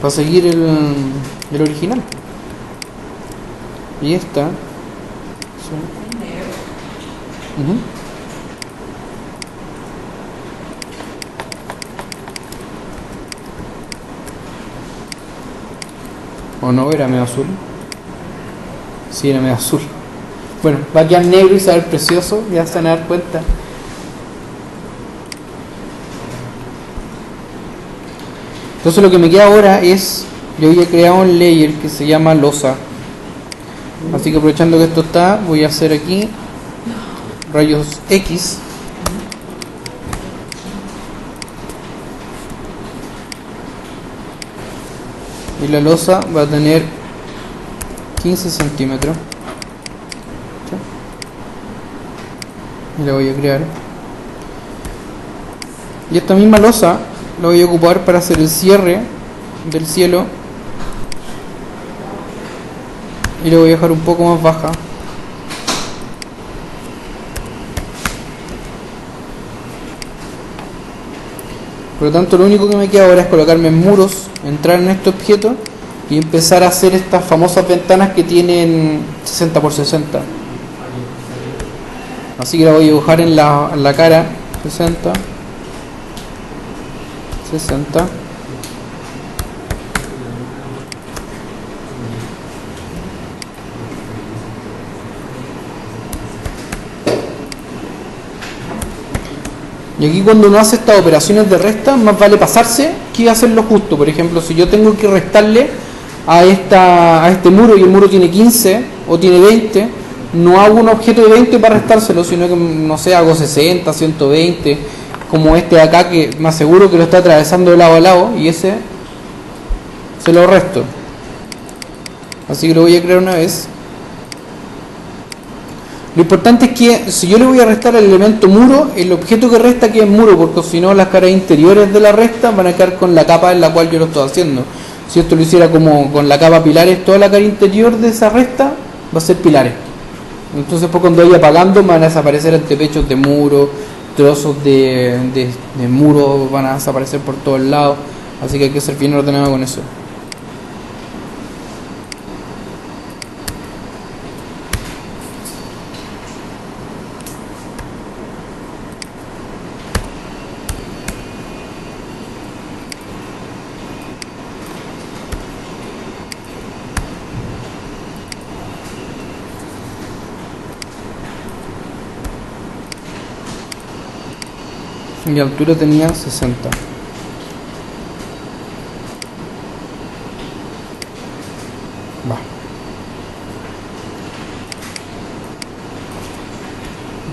Para seguir el original. Y esta. Ujú. ¿O no era medio azul? Sí, era medio azul. Bueno, va a quedar negro y se va a ver precioso, ya se van a dar cuenta. Entonces lo que me queda ahora es, yo voy a crear un layer que se llama losa. Así que aprovechando que esto está, voy a hacer aquí rayos X. Y la losa va a tener 15 centímetros. Y la voy a crear. Y esta misma losa la voy a ocupar para hacer el cierre del cielo. Y la voy a dejar un poco más baja. Por lo tanto, lo único que me queda ahora es colocarme en muros, entrar en este objeto y empezar a hacer estas famosas ventanas que tienen 60 por 60. Así que la voy a dibujar en la cara, 60, 60. Y aquí cuando uno hace estas operaciones de resta, más vale pasarse que hacerlo justo. Por ejemplo, si yo tengo que restarle a este muro y el muro tiene 15 o tiene 20, no hago un objeto de 20 para restárselo, sino que, no sé, hago 60, 120, como este de acá, que me aseguro que lo está atravesando de lado a lado, y ese se lo resto. Así que lo voy a crear una vez. Lo importante es que si yo le voy a restar el elemento muro, el objeto que resta queda en muro, porque si no las caras interiores de la resta van a quedar con la capa en la cual yo lo estoy haciendo. Si esto lo hiciera como con la capa pilares, toda la cara interior de esa resta va a ser pilares. Entonces pues cuando vaya apagando van a desaparecer antepechos de muro, trozos de muro van a desaparecer por todos lados, así que hay que ser bien ordenado con eso. Y altura tenía 60. Va.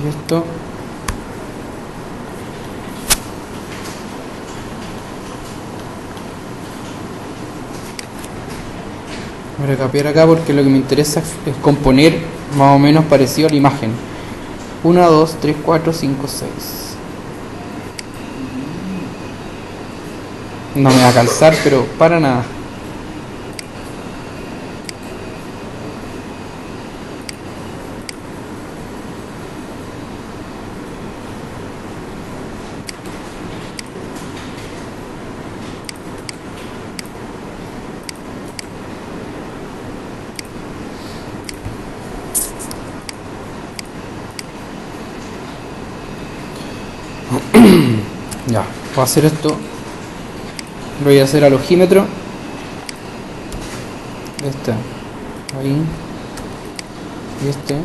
Y esto voy a capear acá porque lo que me interesa es componer más o menos parecido a la imagen. 1, 2, 3, 4, 5, 6. No me va a calzar, pero para nada. Ya, voy a hacer esto. Lo voy a hacer al ojímetro. Este, ahí. Y este.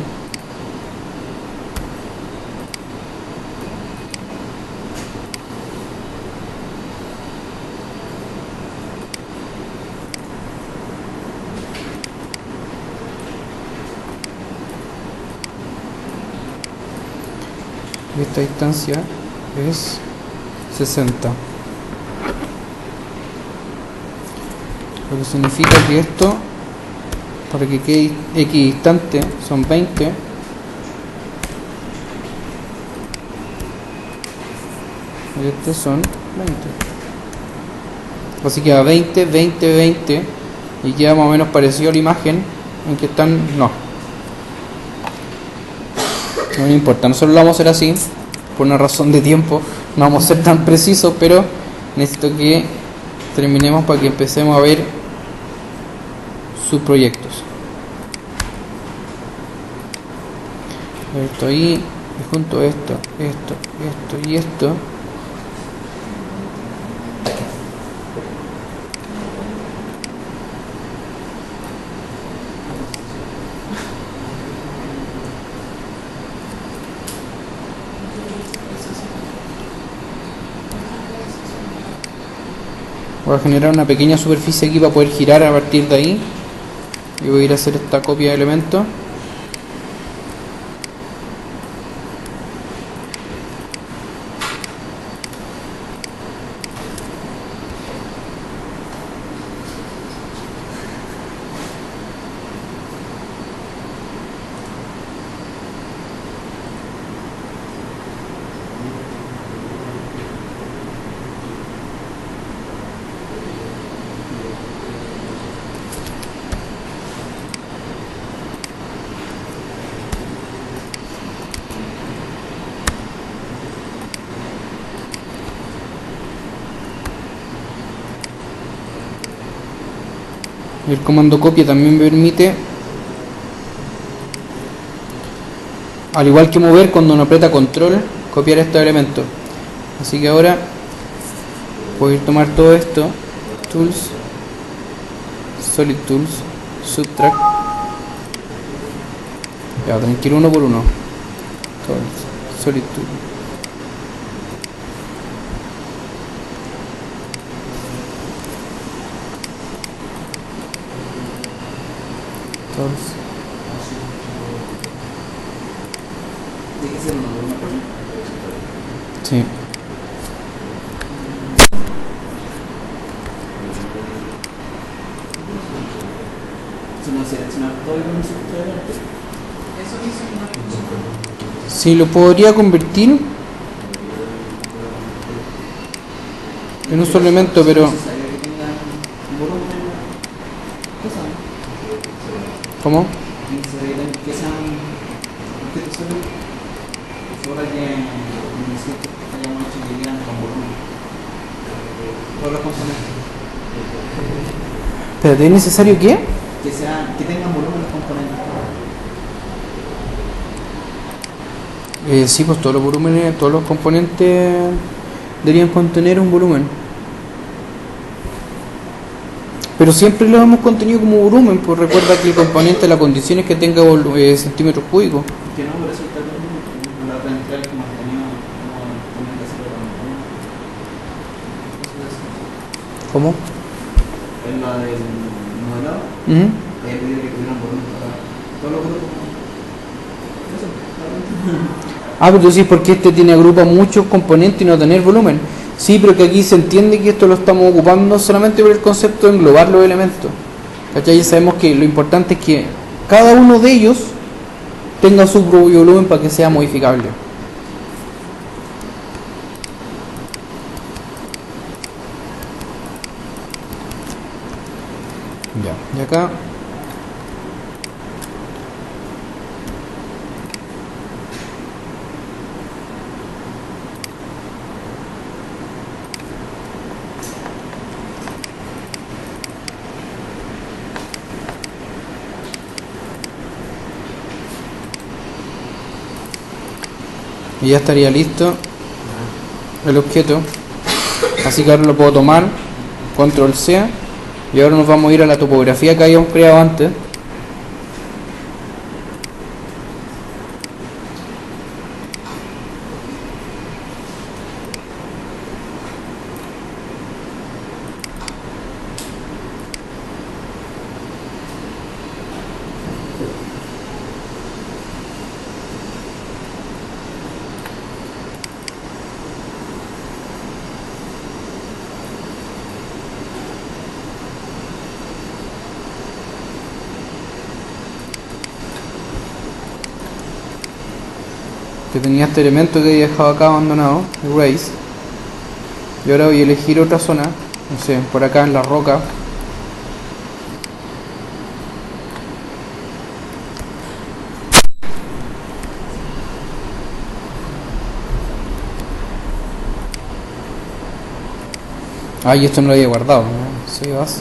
Y esta distancia es 60. Lo que significa que esto, para que quede equidistante, son 20. Y estos son 20. Así que a 20, 20, 20. Y queda más o menos parecido a la imagen en que están. No me importa, nosotros lo vamos a hacer así por una razón de tiempo. No vamos a ser tan precisos, pero necesito que terminemos para que empecemos a ver sus proyectos. Esto ahí, y junto esto, esto y esto. Voy a generar una pequeña superficie aquí para poder girar a partir de ahí. Y voy a ir a hacer esta copia de elementos. El comando copia también me permite, al igual que mover, cuando uno aprieta control, copiar estos elementos. Así que ahora puedo ir a tomar todo esto, tools, solid tools, subtract, ya tengo que ir uno por uno, tools, solid tools. ¿Tiene que ser una cosa? Sí. Si no seleccionar todo el concepto de arte. Eso dice una. Sí, lo podría convertir en un solo elemento, pero Es necesario que tenga un volumen. Cosa. ¿cómo? Que sean objetos sólidos. Ahora que necesito que hayamos hecho que quieran con volumen. Todos los componentes. ¿Pero es necesario qué? Que tengan volumen los componentes. Sí, pues todos los volúmenes, todos los componentes deberían contener un volumen. Pero siempre lo hemos contenido como volumen, pues recuerda que el componente, la condición es que tenga centímetros cúbicos. Que no, por eso está bien. La otra entidad que hemos tenido, como tener que hacerlo con ¿Cómo? en la del modelado, había pedido que tuvieran volumen para todos los grupos. Eso, realmente. Ah, pero tú decís porque este tiene agrupa muchos componentes y no tener volumen. Sí, pero que aquí se entiende que esto lo estamos ocupando solamente por el concepto de englobar los elementos. ¿Cachai? Ya sabemos que lo importante es que cada uno de ellos tenga su propio volumen para que sea modificable. acá. Y ya estaría listo el objeto. Así que ahora lo puedo tomar, control C, y ahora nos vamos a ir a la topografía que habíamos creado antes. Que tenía este elemento que había dejado acá abandonado, erase, y ahora voy a elegir otra zona, no sé, por acá en la roca. Ay, esto no lo había guardado, ¿no? Sí, vas.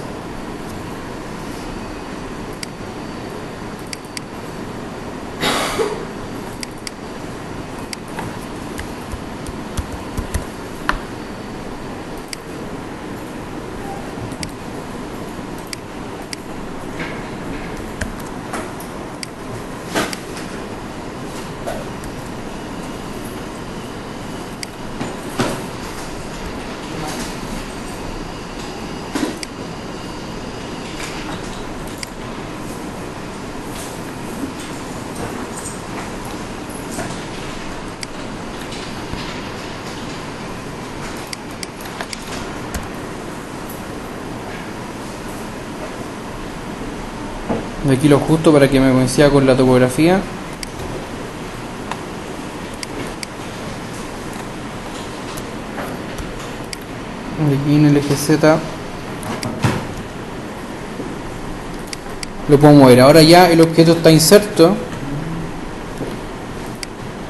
Aquí lo ajusto para que me coincida con la topografía. Aquí en el eje Z lo puedo mover. Ahora ya el objeto está inserto.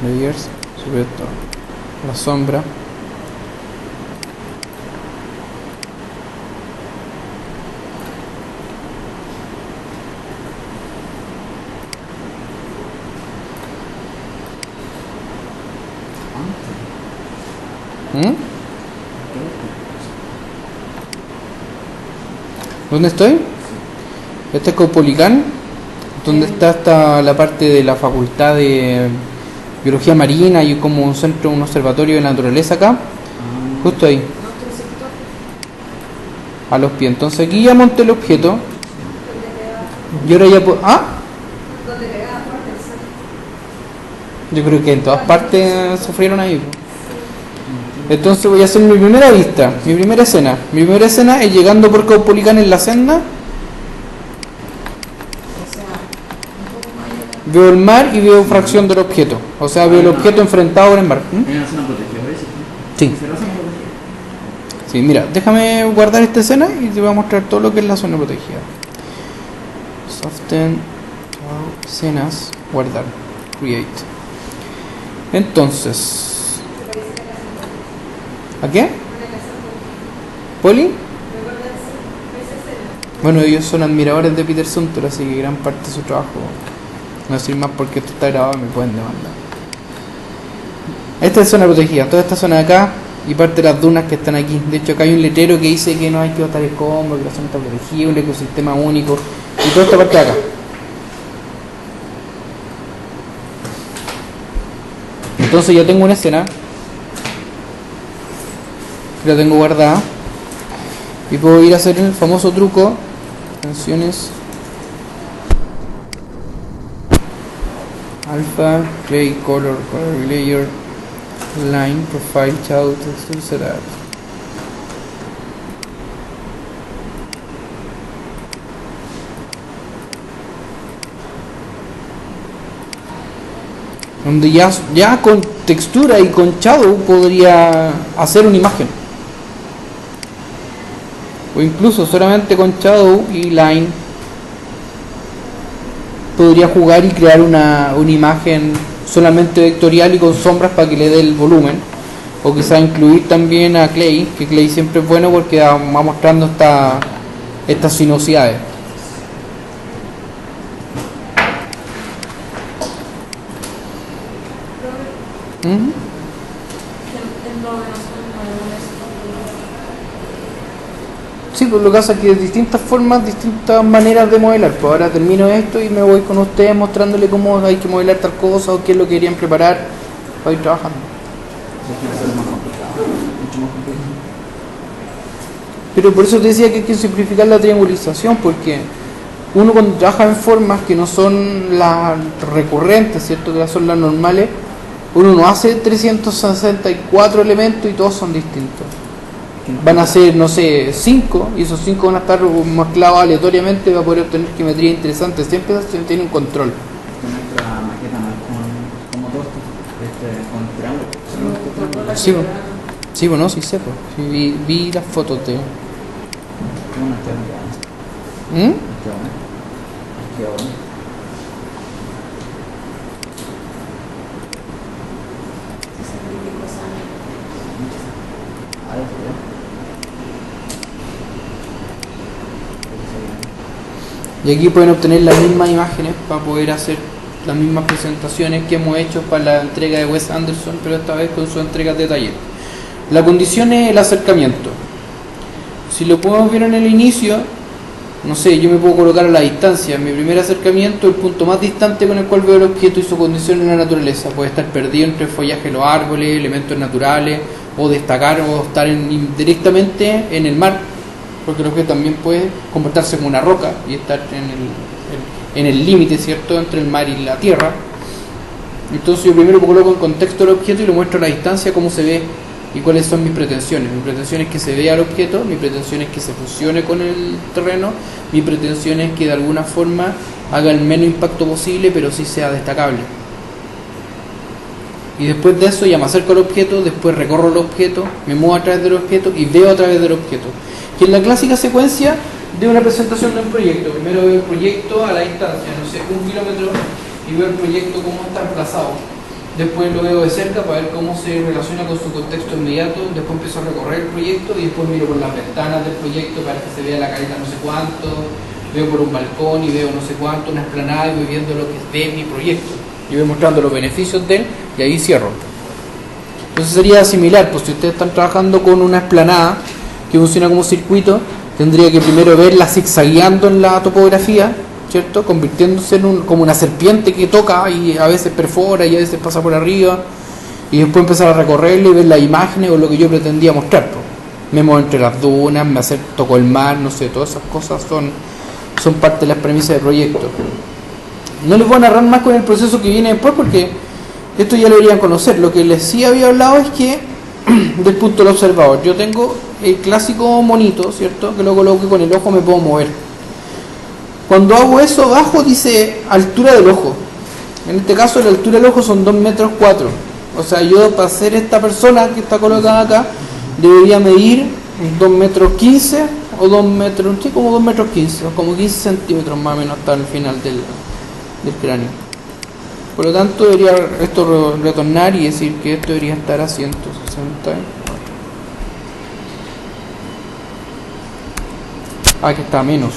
Layers, sobre esto, la sombra. ¿Dónde estoy? Este es Caupolicán, donde está hasta la parte de la facultad de biología marina y como un centro, un observatorio de naturaleza acá, justo ahí, a los pies. Entonces aquí ya monté el objeto y ahora ya puedo... Yo creo que en todas partes sufrieron ahí. Entonces voy a hacer mi primera vista, mi primera escena. Mi primera escena es llegando por Caupolicán en la senda. Veo el mar y veo fracción del objeto. O sea, veo el objeto enfrentado con el mar. ¿Hay una zona protegida, parece? Sí. ¿Será zona protegida? Sí, mira, déjame guardar esta escena y te voy a mostrar todo lo que es la zona protegida. Soften, escenas, guardar, create. Entonces... ¿A qué? ¿Poli? Bueno, ellos son admiradores de Peter Zumthor, así que gran parte de su trabajo, no decir más porque esto está grabado, me pueden demandar. Esta es zona protegida, toda esta zona de acá y parte de las dunas que están aquí. De hecho, acá hay un letrero que dice que no hay que botar el combo, que la zona está protegida, un ecosistema único y toda esta parte de acá. Entonces ya tengo una escena, la tengo guardada y puedo ir a hacer el famoso truco canciones alpha, play, color layer, line, profile, shadow, texture, setup. Donde ya con textura y con shadow podría hacer una imagen. O incluso solamente con shadow y line podría jugar y crear una imagen solamente vectorial y con sombras para que le dé el volumen, o quizá incluir también a Clay, que Clay siempre es bueno porque va mostrando estas sinuosidades. ¿Mm? Sí, pues lo que pasa es que hay distintas formas, distintas maneras de modelar. Pues ahora termino esto y me voy con ustedes mostrándole cómo hay que modelar tal cosa o qué es lo que querían preparar para ir trabajando. Pero por eso te decía que hay que simplificar la triangulización, porque uno cuando trabaja en formas que no son las recurrentes, ¿cierto? Que son las normales, uno no hace 364 elementos y todos son distintos. Van a ser, no sé, 5, y esos 5 van a estar mezclados aleatoriamente para poder obtener geometría interesante. Siempre tiene un control. Nuestra maqueta no es como dos, con triángulo. Sí, pues. Sí, bueno, sí sé, pues. Sí, vi las fotos de... ¿Mm? Y aquí pueden obtener las mismas imágenes para poder hacer las mismas presentaciones que hemos hecho para la entrega de Wes Anderson, pero esta vez con sus entregas de taller. La condición es el acercamiento. Si lo podemos ver en el inicio, no sé, yo me puedo colocar a la distancia. En mi primer acercamiento, el punto más distante con el cual veo el objeto y su condición en la naturaleza. Puede estar perdido entre el follaje de los árboles, elementos naturales, o destacar o estar directamente en el mar, porque el objeto también puede comportarse como una roca y estar en el límite, ¿cierto?, entre el mar y la tierra. Entonces yo primero coloco en contexto el objeto y lo muestro a la distancia cómo se ve y cuáles son mis pretensiones. Mi pretensión es que se vea el objeto, mi pretensión es que se fusione con el terreno, mi pretensión es que de alguna forma haga el menos impacto posible, pero sí sea destacable. Y después de eso ya me acerco al objeto, después recorro el objeto, me muevo a través del objeto y veo a través del objeto. Que es la clásica secuencia de una presentación de un proyecto. Primero veo el proyecto a la distancia, no sé, 1 kilómetro, y veo el proyecto cómo está emplazado. Después lo veo de cerca para ver cómo se relaciona con su contexto inmediato. Después empiezo a recorrer el proyecto y después miro por las ventanas del proyecto para que se vea la caleta no sé cuánto. Veo por un balcón y veo no sé cuánto, una explanada, y voy viendo lo que es de mi proyecto. Y voy mostrando los beneficios de él y ahí cierro. Entonces sería similar, pues si ustedes están trabajando con una explanada que funciona como circuito, tendría que primero verla zigzagueando en la topografía, ¿cierto? Convirtiéndose en como una serpiente que toca y a veces perfora y a veces pasa por arriba, y después empezar a recorrerla y ver las imágenes o lo que yo pretendía mostrar, pues. Me muevo entre las dunas, toco el mar, no sé, todas esas cosas son parte de las premisas del proyecto. No les voy a narrar más con el proceso que viene después porque esto ya lo deberían conocer. Lo que les sí había hablado es que del punto del observador, yo tengo el clásico monito, ¿cierto? Que lo coloco y con el ojo me puedo mover. Cuando hago eso, abajo dice altura del ojo. En este caso la altura del ojo son 2,4 metros. O sea, yo para ser esta persona que está colocada acá debería medir 2,15 metros o 2 metros, sí, como 2,15 metros, o como 15 centímetros más o menos hasta el final del cráneo. Por lo tanto debería esto retornar y decir que esto debería estar a 160. Aquí está a menos.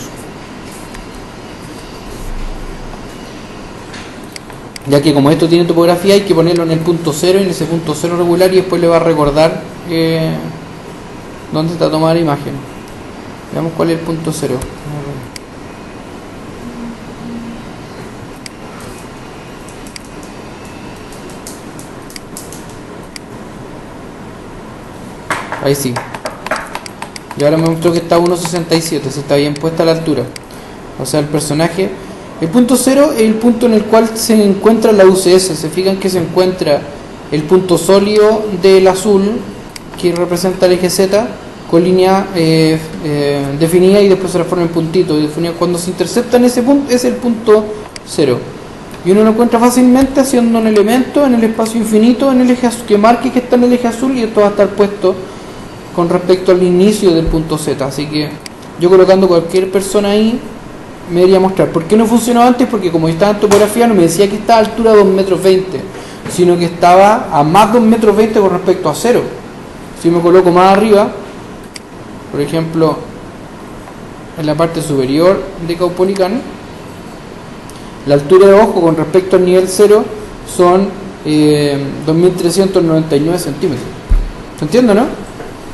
Ya que como esto tiene topografía hay que ponerlo en el punto 0, en ese punto 0 regular, y después le va a recordar dónde está tomada la imagen. Veamos cuál es el punto 0. Ahí sí. Y ahora me mostró que está a 1,67, se está bien puesta la altura. O sea, el personaje... El punto 0 es el punto en el cual se encuentra la UCS. Se fijan que se encuentra el punto sólido del azul, que representa el eje Z, con línea definida, y después se transforma en puntito. Cuando se intercepta en ese punto, es el punto 0. Y uno lo encuentra fácilmente haciendo un elemento en el espacio infinito, en el eje azul, que marque que está en el eje azul, y esto va a estar puesto con respecto al inicio del punto Z. Así que yo colocando cualquier persona ahí, me debería mostrar. ¿Por qué no funcionó antes? Porque como yo estaba en topografía no me decía que estaba a altura de 2,20 metros, sino que estaba a más de 2,20 metros con respecto a cero. Si me coloco más arriba, por ejemplo, en la parte superior de Caupolicán, la altura de ojo con respecto al nivel cero son 2.399 centímetros. ¿Se entiende, no?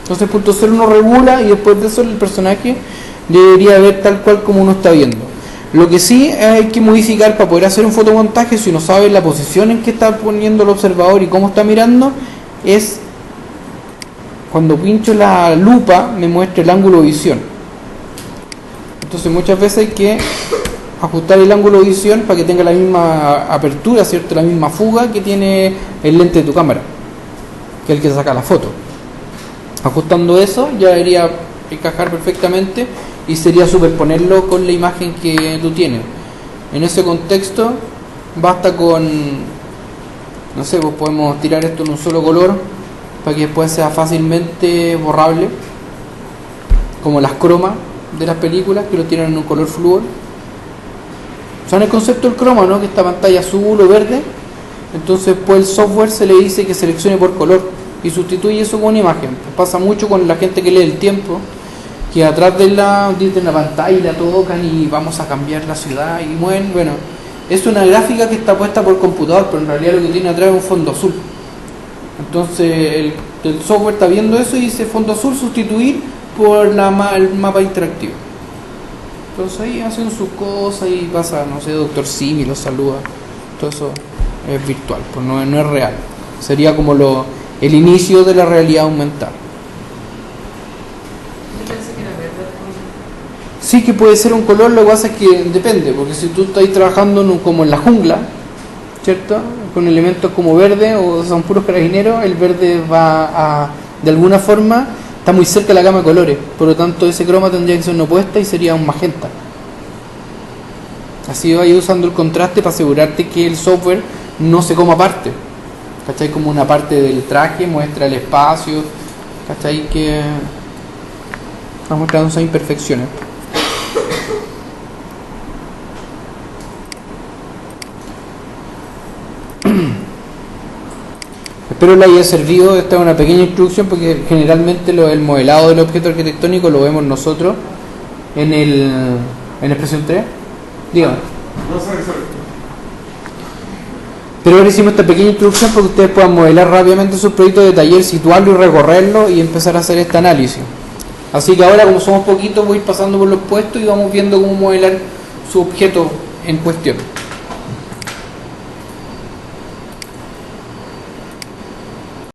Entonces punto cero uno regula y después de eso el personaje debería ver tal cual como uno está viendo. Lo que sí hay que modificar para poder hacer un fotomontaje, si uno sabe la posición en que está poniendo el observador y cómo está mirando, es cuando pincho la lupa me muestra el ángulo de visión. Entonces muchas veces hay que ajustar el ángulo de visión para que tenga la misma apertura, ¿cierto? La misma fuga que tiene el lente de tu cámara, que es el que saca la foto. Ajustando eso ya debería encajar perfectamente y sería superponerlo con la imagen que tú tienes. En ese contexto basta con, no sé, pues podemos tirar esto en un solo color para que después sea fácilmente borrable, como las cromas de las películas que lo tienen en un color flúor. ¿Saben el concepto del croma, no? Que esta pantalla azul o verde, entonces pues el software se le dice que seleccione por color y sustituye eso con una imagen. Pues pasa mucho con la gente que lee El Tiempo, que atrás de la pantalla la tocan y vamos a cambiar la ciudad y mueven. Bueno, es una gráfica que está puesta por computador, pero en realidad lo que tiene atrás es un fondo azul. Entonces el software está viendo eso y dice fondo azul sustituir por el mapa interactivo. Entonces ahí hacen sus cosas y pasa, no sé, Doctor Simi los saluda. Todo eso es virtual, pues no es real. Sería como el inicio de la realidad aumentada. Yo pensé que era verde. Sí que puede ser un color, lo que pasa es que depende, porque si tú estás trabajando como en la jungla, ¿cierto? Con elementos como verde o son puros carabineros, el verde va a, de alguna forma, está muy cerca de la gama de colores, por lo tanto ese croma tendría que ser una opuesta y sería un magenta. Así vas usando el contraste para asegurarte que el software no se coma parte. ¿Cachai? Como una parte del traje muestra el espacio, ¿cachai? Que está mostrando esas imperfecciones. Espero le haya servido. Esta es una pequeña introducción porque generalmente el modelado del objeto arquitectónico lo vemos nosotros en Expresión 3. Dígame. Pero ahora hicimos esta pequeña introducción para que ustedes puedan modelar rápidamente sus proyectos de taller, situarlo y recorrerlo y empezar a hacer este análisis. Así que ahora, como somos poquitos, voy a ir pasando por los puestos y vamos viendo cómo modelar su objeto en cuestión.